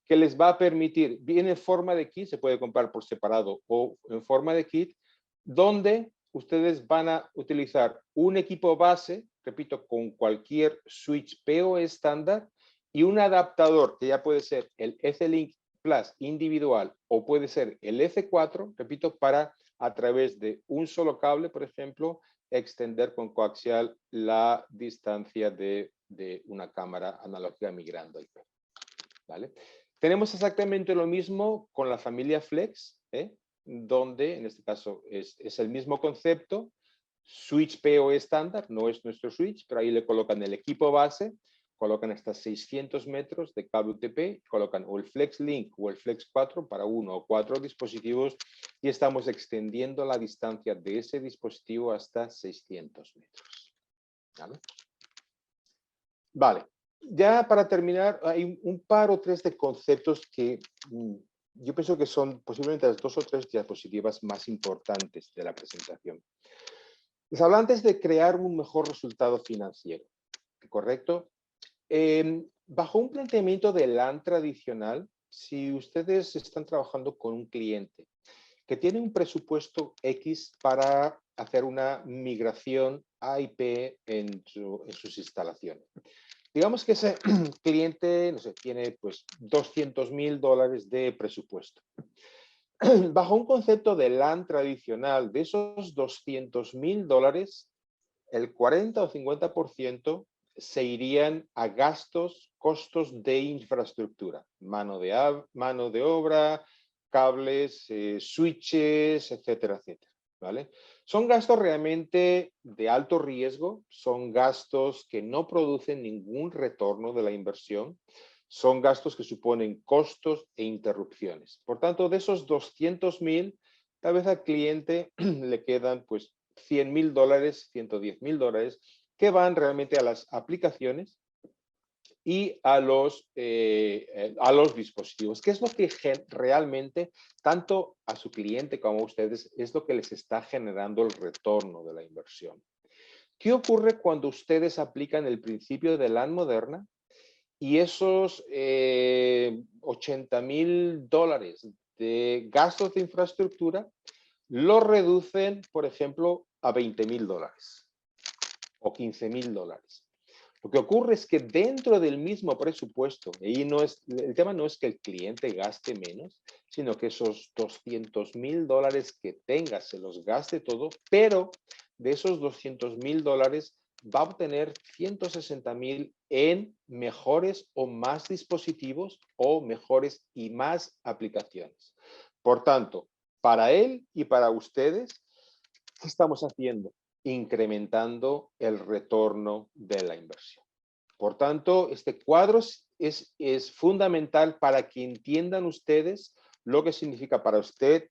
Que les va a permitir, viene en forma de kit, se puede comprar por separado o en forma de kit, donde ustedes van a utilizar un equipo base, repito, con cualquier switch PoE estándar y un adaptador que ya puede ser el Ethelink Plus individual o puede ser el F4, repito, para a través de un solo cable, por ejemplo, extender con coaxial la distancia de una cámara analógica migrando IP, ¿vale? Tenemos exactamente lo mismo con la familia Flex, donde en este caso es el mismo concepto, switch PoE estándar, no es nuestro switch, pero ahí le colocan el equipo base, colocan hasta 600 metros de cable UTP, colocan o el Flex Link o el Flex 4 para 1 o 4 dispositivos y estamos extendiendo la distancia de ese dispositivo hasta 600 metros. ¿Vale? Vale. Ya para terminar, hay un par o 3 de conceptos que yo pienso que son posiblemente las 2 o 3 diapositivas más importantes de la presentación. Les hablo antes de crear un mejor resultado financiero, ¿correcto? Bajo un planteamiento de LAN tradicional, si ustedes están trabajando con un cliente que tiene un presupuesto X para hacer una migración a IP en sus instalaciones. Digamos que ese cliente, no sé, tiene pues $200,000 de presupuesto. Bajo un concepto de LAN tradicional, de esos $200,000, el 40 o 50% se irían a costos de infraestructura, mano de obra, cables, switches, etcétera, etcétera. ¿Vale? Son gastos realmente de alto riesgo, son gastos que no producen ningún retorno de la inversión, son gastos que suponen costos e interrupciones. Por tanto, de esos 200,000, tal vez al cliente le quedan pues $100,000, $110,000, que van realmente a las aplicaciones y a los dispositivos. ¿Qué es lo que realmente, tanto a su cliente como a ustedes, es lo que les está generando el retorno de la inversión? ¿Qué ocurre cuando ustedes aplican el principio de LAN moderna y esos $80,000 de gastos de infraestructura lo reducen, por ejemplo, a $20,000 o $15,000? Lo que ocurre es que dentro del mismo presupuesto, y no es, el tema no es que el cliente gaste menos, sino que esos $200,000 que tenga se los gaste todo, pero de esos $200,000 va a obtener 160,000 en mejores o más dispositivos o mejores y más aplicaciones. Por tanto, para él y para ustedes, ¿qué estamos haciendo? Incrementando el retorno de la inversión. Por tanto, este cuadro es fundamental para que entiendan ustedes lo que significa para usted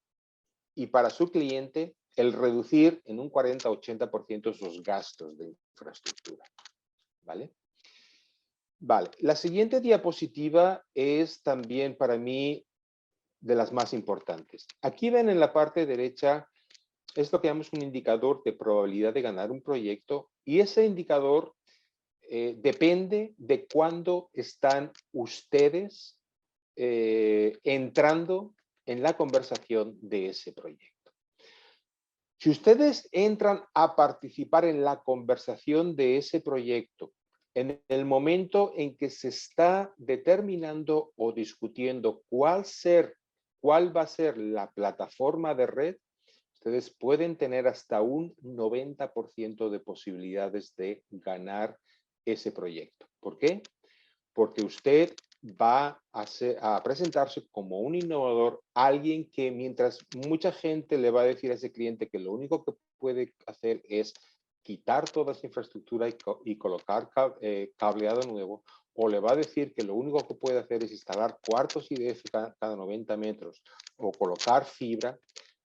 y para su cliente el reducir en un 40-80% sus gastos de infraestructura. ¿Vale? Vale. La siguiente diapositiva es también para mí de las más importantes. Aquí ven en la parte derecha es lo que llamamos un indicador de probabilidad de ganar un proyecto, y ese indicador depende de cuándo están ustedes entrando en la conversación de ese proyecto. Si ustedes entran a participar en la conversación de ese proyecto en el momento en que se está determinando o discutiendo cuál va a ser la plataforma de red, ustedes pueden tener hasta un 90% de posibilidades de ganar ese proyecto. ¿Por qué? Porque usted va a presentarse como un innovador, alguien que mientras mucha gente le va a decir a ese cliente que lo único que puede hacer es quitar toda esa infraestructura y colocar cableado nuevo, o le va a decir que lo único que puede hacer es instalar cuartos IDF cada 90 metros o colocar fibra,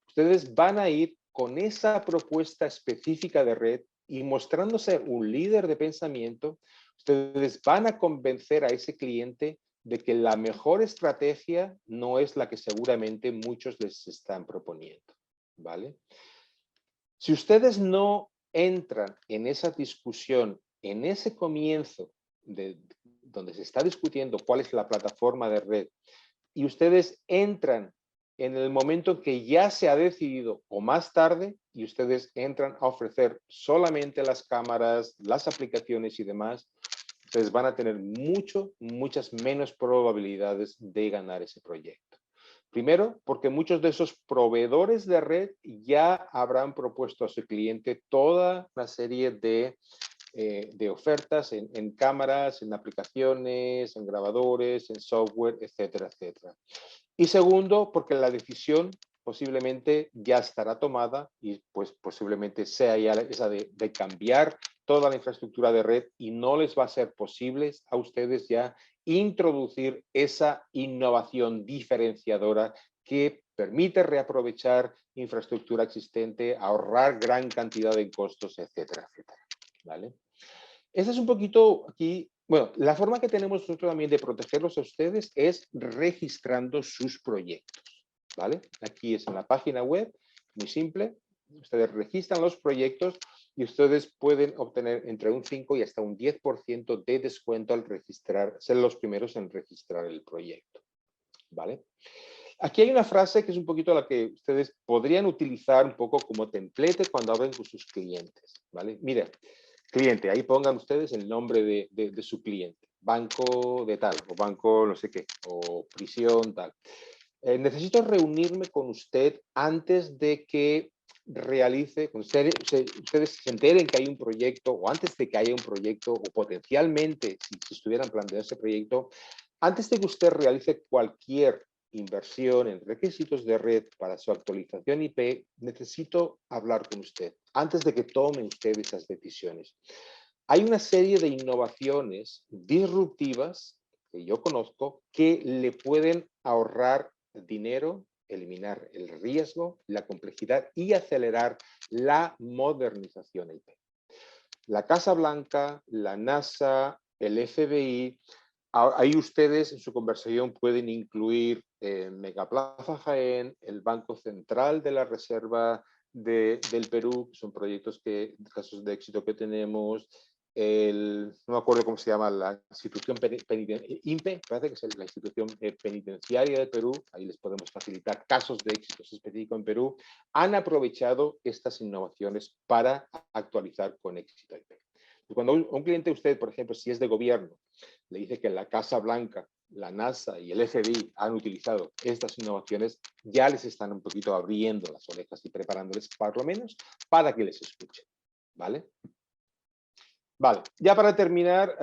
ustedes van a ir con esa propuesta específica de red y mostrándose un líder de pensamiento, ustedes van a convencer a ese cliente de que la mejor estrategia no es la que seguramente muchos les están proponiendo, ¿vale? Si ustedes no entran en esa discusión, en ese comienzo donde se está discutiendo cuál es la plataforma de red, y ustedes entran en el momento que ya se ha decidido o más tarde, y ustedes entran a ofrecer solamente las cámaras, las aplicaciones y demás, ustedes van a tener muchas menos probabilidades de ganar ese proyecto. Primero, porque muchos de esos proveedores de red ya habrán propuesto a su cliente toda una serie de ofertas en cámaras, en aplicaciones, en grabadores, en software, etcétera, etcétera. Y segundo, porque la decisión posiblemente ya estará tomada y pues posiblemente sea ya esa de cambiar toda la infraestructura de red, y no les va a ser posible a ustedes ya introducir esa innovación diferenciadora que permite reaprovechar infraestructura existente, ahorrar gran cantidad de costos, etcétera, etcétera. ¿Vale? Esa es un poquito aquí, bueno, la forma que tenemos nosotros también de protegerlos a ustedes es registrando sus proyectos, ¿vale? Aquí es en la página web, muy simple, ustedes registran los proyectos y ustedes pueden obtener entre un 5 y hasta un 10% de descuento al registrar, ser los primeros en registrar el proyecto, ¿vale? Aquí hay una frase que es un poquito la que ustedes podrían utilizar un poco como templete cuando hablen con sus clientes, ¿vale? Mira, cliente, ahí pongan ustedes el nombre de su cliente, banco de tal, o banco no sé qué, o prisión tal. Necesito reunirme con usted antes de que realice, con ustedes se enteren que hay un proyecto, o antes de que haya un proyecto, o potencialmente, si estuvieran planteando ese proyecto, antes de que usted realice cualquier inversión en requisitos de red para su actualización IP, necesito hablar con usted antes de que tome usted esas decisiones. Hay una serie de innovaciones disruptivas que yo conozco que le pueden ahorrar dinero, eliminar el riesgo, la complejidad y acelerar la modernización IP. La Casa Blanca, la NASA, el FBI, ahí ustedes en su conversación pueden incluir Megaplaza Jaén, el Banco Central de la Reserva del Perú, que son proyectos casos de éxito que tenemos. No me acuerdo cómo se llama, la institución INPE, parece que es la institución penitenciaria de Perú, ahí les podemos facilitar casos de éxitos específicos en Perú, han aprovechado estas innovaciones para actualizar con éxito IP. Cuando un cliente, usted, por ejemplo, si es de gobierno, le dice que la Casa Blanca, la NASA y el FBI han utilizado estas innovaciones, ya les están un poquito abriendo las orejas y preparándoles, por lo menos, para que les escuchen, ¿vale? Vale, ya para terminar,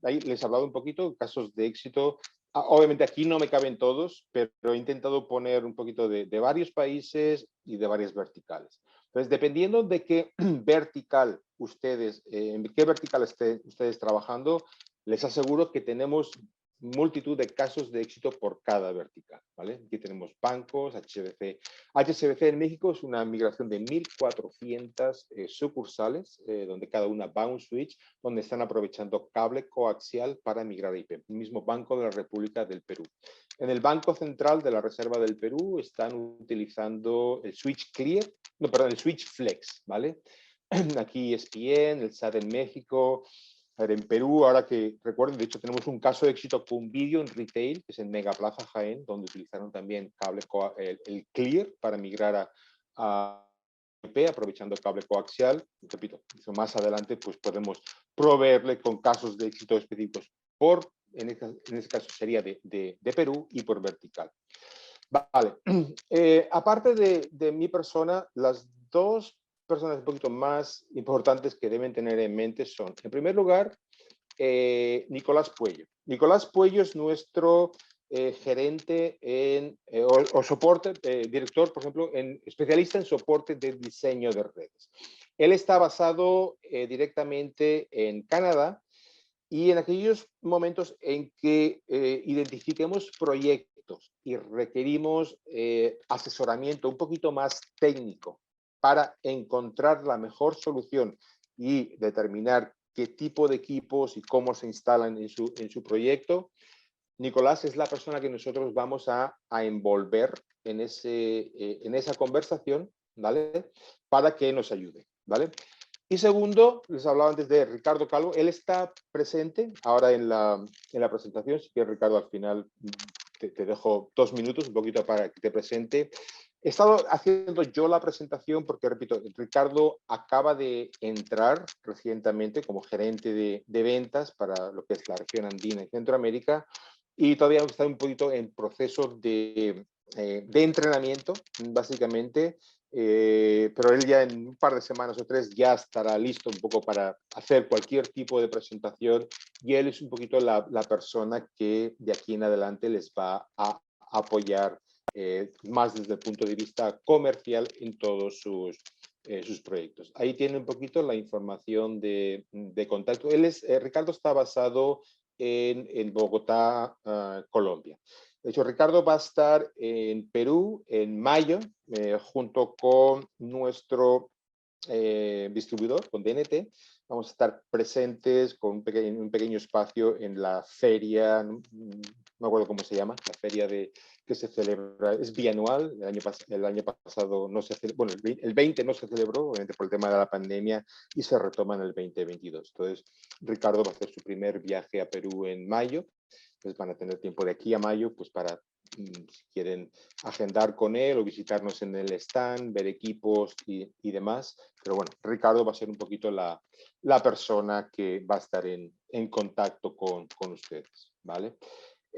ahí les he hablado un poquito, casos de éxito. Obviamente aquí no me caben todos, pero he intentado poner un poquito de varios países y de varias verticales. Entonces, dependiendo de qué vertical ustedes, en qué vertical estén ustedes trabajando, les aseguro que tenemos multitud de casos de éxito por cada vertical, ¿vale? Aquí tenemos bancos, HSBC. HSBC en México es una migración de 1.400 sucursales, donde cada una va a un switch, donde están aprovechando cable coaxial para migrar IP. El mismo Banco de la República del Perú. En el Banco Central de la Reserva del Perú están utilizando el switch Clear, no, perdón, el switch Flex, ¿vale? Aquí ESPN, el SAT en México. A ver, en Perú, ahora que recuerden, de hecho tenemos un caso de éxito con vídeo en retail, que es en Megaplaza Jaén, donde utilizaron también el Clear para migrar a IP, aprovechando el cable coaxial. Repito, más adelante pues podemos proveerle con casos de éxito específicos en este caso sería de Perú y por vertical. Vale, aparte de mi persona, las dos personas un poquito más importantes que deben tener en mente son, en primer lugar, Nicolás Puello. Nicolás Puello es nuestro gerente o soporte, director, por ejemplo, especialista en soporte de diseño de redes. Él está basado directamente en Canadá y en aquellos momentos en que identifiquemos proyectos y requerimos asesoramiento un poquito más técnico para encontrar la mejor solución y determinar qué tipo de equipos y cómo se instalan en su proyecto, Nicolás es la persona que nosotros vamos a envolver en esa conversación, ¿vale? Para que nos ayude, ¿vale? Y segundo, les hablaba antes de Ricardo Calvo, él está presente ahora en la presentación, así que Ricardo al final te dejo 2 minutos, un poquito para que te presente. He estado haciendo yo la presentación porque, repito, Ricardo acaba de entrar recientemente como gerente de ventas para lo que es la región andina en Centroamérica y todavía está un poquito en proceso de entrenamiento, básicamente, pero él ya en un par de semanas o 3 ya estará listo un poco para hacer cualquier tipo de presentación y él es un poquito la persona que de aquí en adelante les va a apoyar más desde el punto de vista comercial en todos sus proyectos. Ahí tiene un poquito la información de contacto. Ricardo está basado en Bogotá, Colombia. De hecho, Ricardo va a estar en Perú en mayo, junto con nuestro distribuidor, con DNT. Vamos a estar presentes con un pequeño espacio en la feria, no me acuerdo cómo se llama, la feria que se celebra, es bianual, el año pasado no se celebró, bueno, el 20 no se celebró, obviamente por el tema de la pandemia, y se retoma en el 2022. Entonces, Ricardo va a hacer su primer viaje a Perú en mayo, entonces van a tener tiempo de aquí a mayo, pues para, si quieren agendar con él o visitarnos en el stand, ver equipos y demás. Pero bueno, Ricardo va a ser un poquito la persona que va a estar en contacto con ustedes, ¿vale?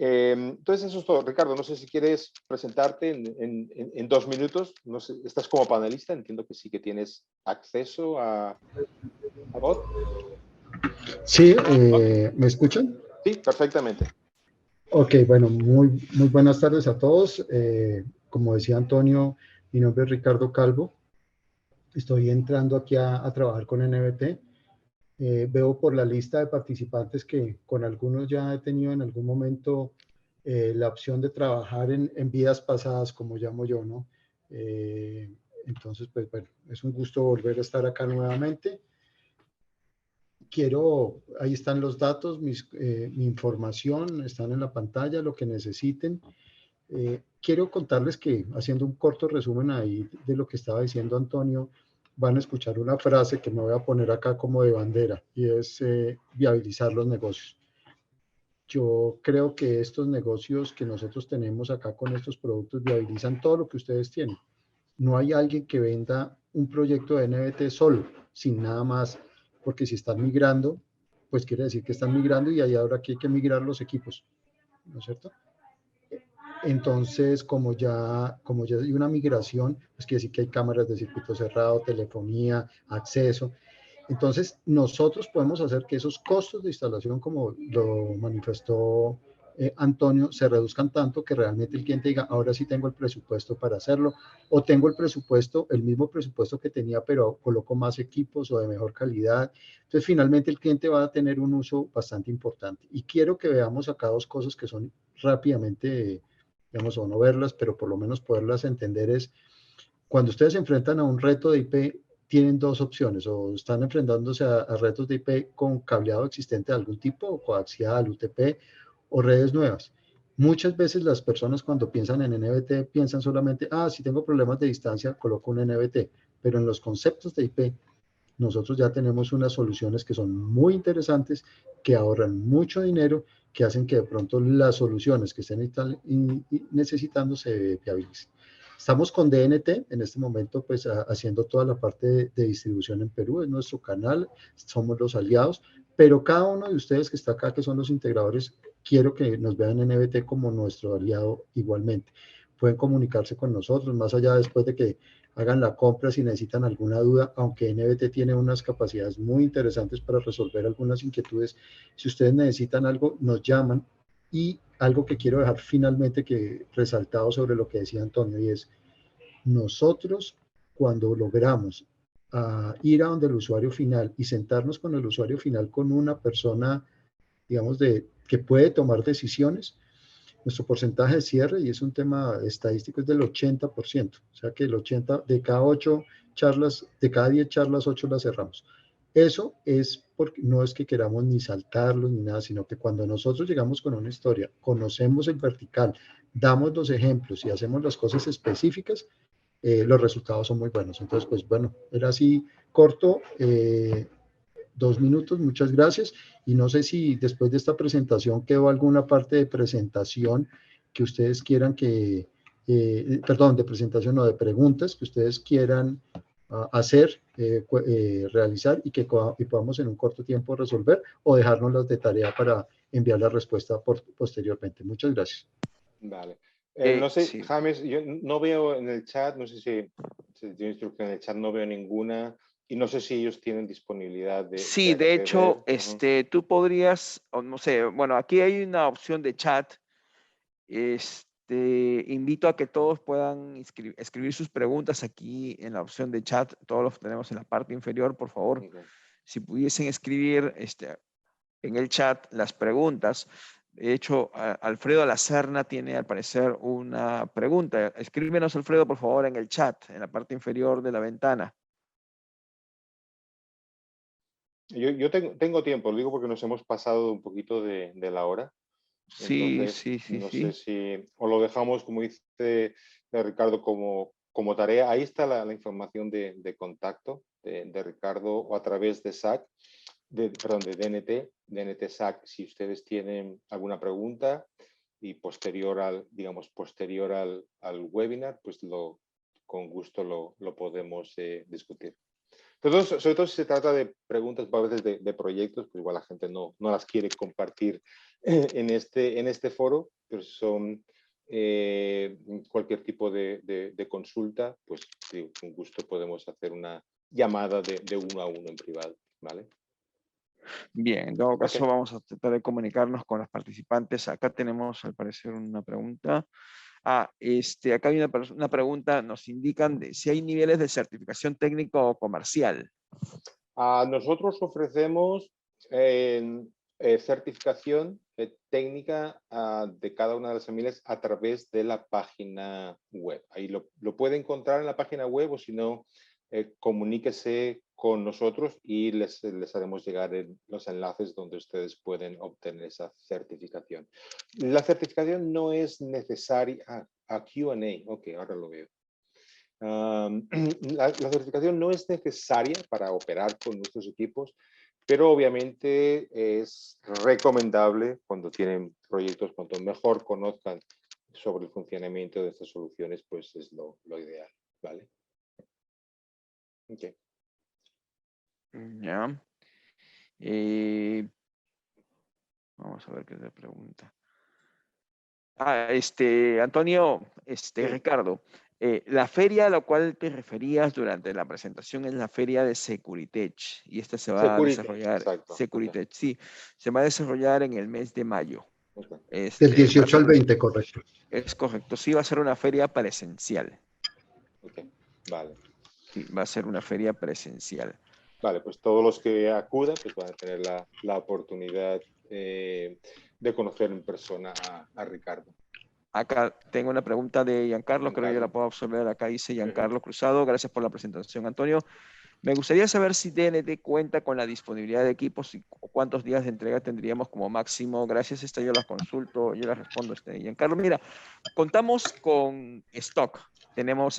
Entonces eso es todo. Ricardo, no sé si quieres presentarte en 2 minutos. No sé, estás como panelista, entiendo que sí que tienes acceso a voz. Sí, ¿me escuchan? Sí, perfectamente. Ok, bueno, muy buenas tardes a todos. Como decía Antonio, mi nombre es Ricardo Calvo. Estoy entrando aquí a trabajar con NBT. Veo por la lista de participantes que con algunos ya he tenido en algún momento la opción de trabajar en vidas pasadas, como llamo yo, ¿no? Entonces, pues bueno, es un gusto volver a estar acá nuevamente. Ahí están los datos, mi información, están en la pantalla, lo que necesiten. Quiero contarles que, haciendo un corto resumen ahí de lo que estaba diciendo Antonio, van a escuchar una frase que me voy a poner acá como de bandera, y es viabilizar los negocios. Yo creo que estos negocios que nosotros tenemos acá con estos productos viabilizan todo lo que ustedes tienen. No hay alguien que venda un proyecto de NFT solo, sin nada más, porque si están migrando, pues quiere decir que están migrando y ahí ahora que hay que migrar los equipos, ¿no es cierto? Entonces, como ya hay una migración, pues quiere decir que hay cámaras de circuito cerrado, telefonía, acceso. Entonces, nosotros podemos hacer que esos costos de instalación, como lo manifestó Antonio, se reduzcan tanto que realmente el cliente diga, ahora sí tengo el presupuesto para hacerlo, o tengo el presupuesto, el mismo presupuesto que tenía, pero coloco más equipos o de mejor calidad. Entonces, finalmente el cliente va a tener un uso bastante importante. Y quiero que veamos acá dos cosas que son rápidamente, digamos, o no verlas, pero por lo menos poderlas entender es, cuando ustedes se enfrentan a un reto de IP, tienen dos opciones, o están enfrentándose a retos de IP con cableado existente de algún tipo, o coaxial, UTP, o redes nuevas. Muchas veces las personas cuando piensan en NVT piensan solamente, si tengo problemas de distancia, coloco un NVT, pero en los conceptos de IP nosotros ya tenemos unas soluciones que son muy interesantes, que ahorran mucho dinero, que hacen que de pronto las soluciones que estén necesitando se viabilicen. Estamos con DNT en este momento, pues haciendo toda la parte de distribución en Perú, es nuestro canal, somos los aliados, pero cada uno de ustedes que está acá, que son los integradores, quiero que nos vean en NBT como nuestro aliado igualmente. Pueden comunicarse con nosotros, más allá después de que hagan la compra si necesitan alguna duda, aunque NBT tiene unas capacidades muy interesantes para resolver algunas inquietudes. Si ustedes necesitan algo, nos llaman. Y algo que quiero dejar finalmente que resaltado sobre lo que decía Antonio, y es, nosotros cuando logramos ir a donde el usuario final y sentarnos con el usuario final con una persona, digamos, que puede tomar decisiones, nuestro porcentaje de cierre, y es un tema estadístico, es del 80%. O sea que el 80 de cada 8 charlas, de cada 10 charlas, 8 las cerramos. Eso es porque no es que queramos ni saltarlos ni nada, sino que cuando nosotros llegamos con una historia, conocemos el vertical, damos los ejemplos y hacemos las cosas específicas, los resultados son muy buenos. Entonces, pues bueno, era así corto, 2 minutos, muchas gracias. Y no sé si después de esta presentación quedó alguna parte de presentación que ustedes quieran perdón, de presentación o de preguntas que ustedes quieran hacer, realizar y que podamos en un corto tiempo resolver o dejárnoslas de tarea para enviar la respuesta posteriormente. Muchas gracias. Vale. No sé, Sí. James, yo no veo en el chat, no sé si tiene instrucción en el chat, no veo ninguna y no sé si ellos tienen disponibilidad de Sí, de hecho, acceder. tú podrías, o no sé, bueno, aquí hay una opción de chat. Invito a que todos puedan escribir sus preguntas aquí en la opción de chat. Todos los tenemos en la parte inferior, por favor. Okay. Si pudiesen escribir en el chat las preguntas. De hecho, Alfredo Lacerna tiene al parecer una pregunta. Escríbenos, Alfredo, por favor, en el chat, en la parte inferior de la ventana. Yo tengo tiempo, lo digo porque nos hemos pasado un poquito de la hora. Sí, Entonces, sí, sí, no sé sí. si o lo dejamos, como dice Ricardo, como tarea. Ahí está la información de contacto de Ricardo o a través de SAC, perdón, de DNT SAC, si ustedes tienen alguna pregunta y posterior al webinar, pues con gusto lo podemos discutir. Pero sobre todo si se trata de preguntas a veces de proyectos, pues igual la gente no las quiere compartir en este foro, pero son cualquier tipo de consulta, pues sí, con gusto podemos hacer una llamada de uno a uno en privado, ¿vale? Bien, en todo caso Ok. vamos a tratar de comunicarnos con los participantes. Acá tenemos al parecer una pregunta. Acá hay una pregunta, nos indican si hay niveles de certificación técnico o comercial. Nosotros ofrecemos certificación técnica de cada una de las familias a través de la página web. Ahí lo puede encontrar en la página web o si no, comuníquese con nosotros y les haremos llegar los enlaces donde ustedes pueden obtener esa certificación. La certificación no es necesaria. A Q&A, ok, ahora lo veo. La certificación no es necesaria para operar con nuestros equipos, pero obviamente es recomendable cuando tienen proyectos, cuanto mejor conozcan sobre el funcionamiento de estas soluciones, pues es lo ideal, ¿vale? Ok. Ya. Vamos a ver qué te pregunta. Antonio, Sí. Ricardo, la feria a la cual te referías durante la presentación es la feria de Securitech y esta se va a Security, desarrollar, exacto. Securitech, sí, se va a desarrollar en el mes de mayo. Okay. Del 18 al 20, correcto. Es correcto, sí, va a ser una feria presencial. Ok, vale. Sí, va a ser una feria presencial. Vale, pues todos los que acudan pues van a tener la oportunidad de conocer en persona a Ricardo. Acá tengo una pregunta de Giancarlo, creo que yo la Giancarlo. puedo absorber. Acá dice Giancarlo Cruzado, gracias por la presentación, Antonio. Me gustaría saber si DNT cuenta con la disponibilidad de equipos y cuántos días de entrega tendríamos como máximo. Gracias, yo las consulto, yo las respondo. Giancarlo, mira, contamos con stock. Tenemos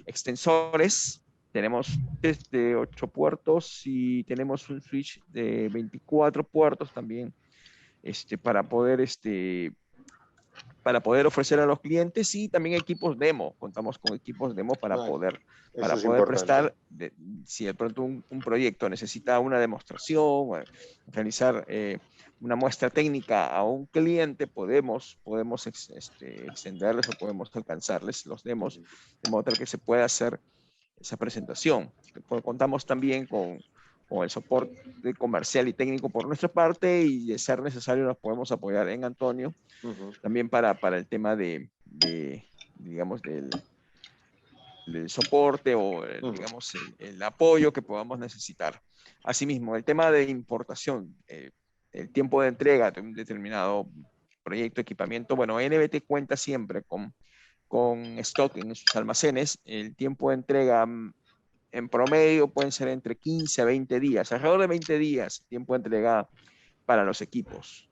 extensores, tenemos 8 puertos y tenemos un switch de 24 puertos también para poder ofrecer a los clientes y también equipos demo. Contamos con equipos demo para poder Eso es importante. prestar, si de pronto un proyecto necesita una demostración, realizar una muestra técnica a un cliente, podemos extenderles o podemos alcanzarles los demos, de modo tal que se pueda hacer esa presentación. Contamos también con el soporte comercial y técnico por nuestra parte y de ser necesario nos podemos apoyar en Antonio también para el tema digamos, del soporte o, digamos, el apoyo que podamos necesitar. Asimismo, el tema de importación, el tiempo de entrega de un determinado proyecto, equipamiento, bueno, NBT cuenta siempre con stock en sus almacenes. El tiempo de entrega en promedio pueden ser entre 15 a 20 días, alrededor de 20 días, tiempo de entrega para los equipos.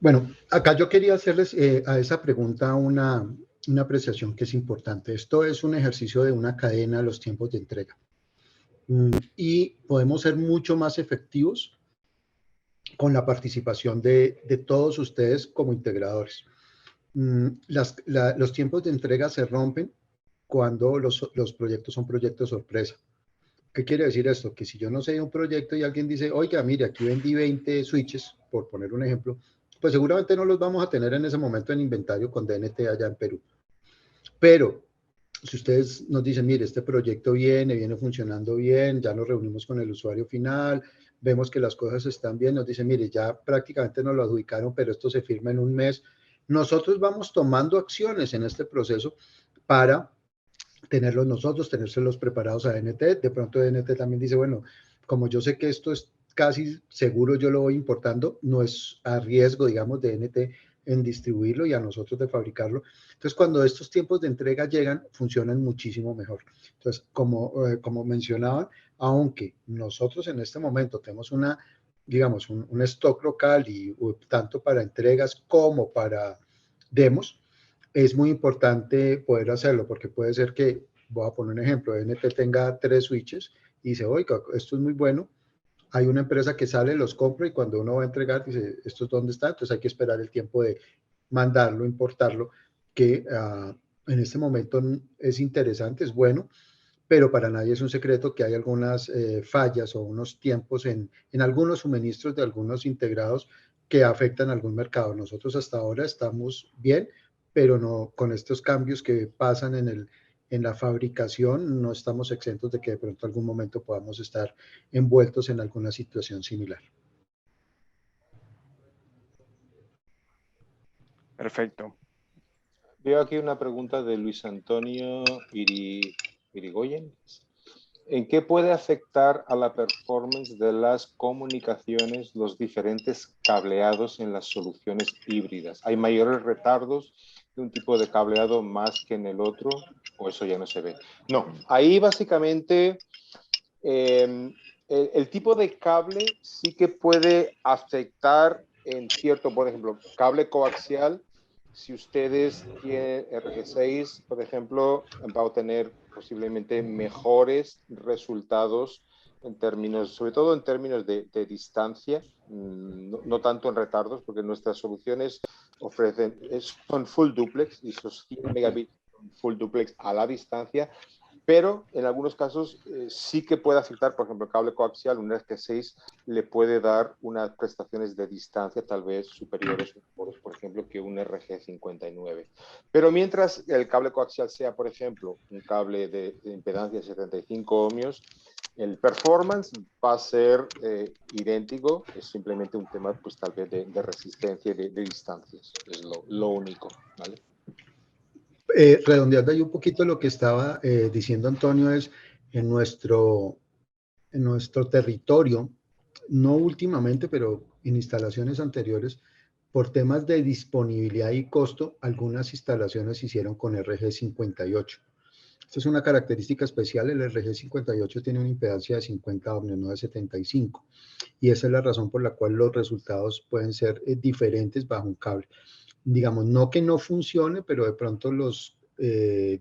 Bueno, acá yo quería hacerles a esa pregunta una apreciación que es importante. Esto es un ejercicio de una cadena de los tiempos de entrega. Y podemos ser mucho más efectivos con la participación de todos ustedes como integradores. Los tiempos de entrega se rompen cuando los proyectos son proyectos sorpresa. ¿Qué quiere decir esto? Que si yo no sé de un proyecto y alguien dice, oiga, mire, aquí vendí 20 switches, por poner un ejemplo, pues seguramente no los vamos a tener en ese momento en inventario con DNT allá en Perú. Pero si ustedes nos dicen, mire, este proyecto viene funcionando bien, ya nos reunimos con el usuario final, vemos que las cosas están bien, nos dicen, mire, ya prácticamente nos lo adjudicaron, pero esto se firma en un mes. Nosotros vamos tomando acciones en este proceso para tenerlos nosotros, tenérselos preparados a DNT. De pronto DNT también dice, bueno, como yo sé que esto es casi seguro, yo lo voy importando, no es a riesgo, digamos, de DNT en distribuirlo y a nosotros de fabricarlo. Entonces, cuando estos tiempos de entrega llegan, funcionan muchísimo mejor. Entonces, como mencionaban, aunque nosotros en este momento tenemos digamos, un stock local y tanto para entregas como para demos, es muy importante poder hacerlo porque puede ser que, voy a poner un ejemplo, DNT tenga 3 switches y dice, oiga, esto es muy bueno. Hay una empresa que sale, los compra y cuando uno va a entregar dice, ¿esto es dónde está? Entonces hay que esperar el tiempo de mandarlo, importarlo, que en este momento es interesante, es bueno, pero para nadie es un secreto que hay algunas fallas o unos tiempos en algunos suministros de algunos integrados que afectan algún mercado. Nosotros hasta ahora estamos bien, pero no con estos cambios que pasan en la fabricación, no estamos exentos de que de pronto algún momento podamos estar envueltos en alguna situación similar. Perfecto. Veo aquí una pregunta de Luis Antonio Irigoyen. ¿En qué puede afectar a la performance de las comunicaciones los diferentes cableados en las soluciones híbridas? ¿Hay mayores retardos de un tipo de cableado más que en el otro? o eso ya no se ve. No, ahí básicamente el tipo de cable sí que puede afectar en cierto, por ejemplo, cable coaxial. Si ustedes tienen RG6, por ejemplo, va a obtener posiblemente mejores resultados en términos, sobre todo en términos de distancia, no tanto en retardos, porque nuestras soluciones son full duplex y esos 100 megabits son full duplex a la distancia, pero en algunos casos sí que puede afectar, por ejemplo, el cable coaxial, un RG6 le puede dar unas prestaciones de distancia tal vez superiores, por ejemplo, que un RG59. Pero mientras el cable coaxial sea, por ejemplo, un cable de impedancia de 75 ohmios, el performance va a ser idéntico, es simplemente un tema, pues tal vez de resistencia y de distancias, es lo único, ¿vale? Redondeando ahí un poquito lo que estaba diciendo Antonio, es en nuestro territorio, no últimamente, pero en instalaciones anteriores, por temas de disponibilidad y costo, algunas instalaciones se hicieron con RG58. Esta es una característica especial, el RG58 tiene una impedancia de 50 ohmios, no de 75, y esa es la razón por la cual los resultados pueden ser diferentes bajo un cable. Digamos, no que no funcione, pero de pronto los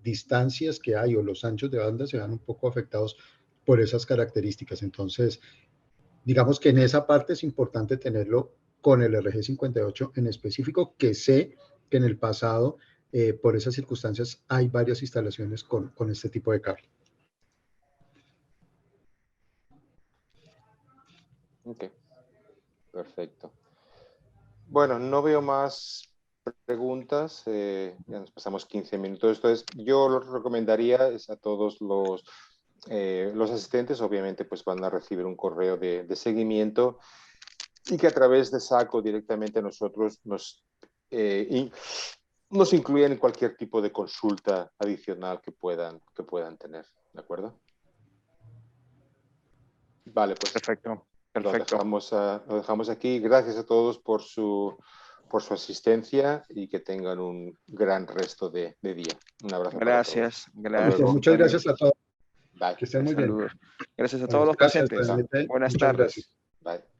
distancias que hay o los anchos de banda se van un poco afectados por esas características. Entonces, digamos que en esa parte es importante tenerlo con el RG58 en específico, que sé que en el pasado, por esas circunstancias, hay varias instalaciones con este tipo de cable. Ok, perfecto. Bueno, no veo más preguntas, ya nos pasamos 15 minutos, entonces yo lo recomendaría es a todos los asistentes, obviamente pues van a recibir un correo de seguimiento y que a través de SACO directamente nosotros nos incluyen en cualquier tipo de consulta adicional que puedan tener, ¿de acuerdo? Vale, pues Perfecto. lo dejamos aquí. Gracias a todos por su asistencia y que tengan un gran resto de día. Un abrazo para todos. Gracias. Gracias. Muchas gracias a todos. Bye. Que estén muy bien. Saludos. Gracias a Bueno, todos los gracias, presentes. Buenas muchas tardes. gracias. Bye.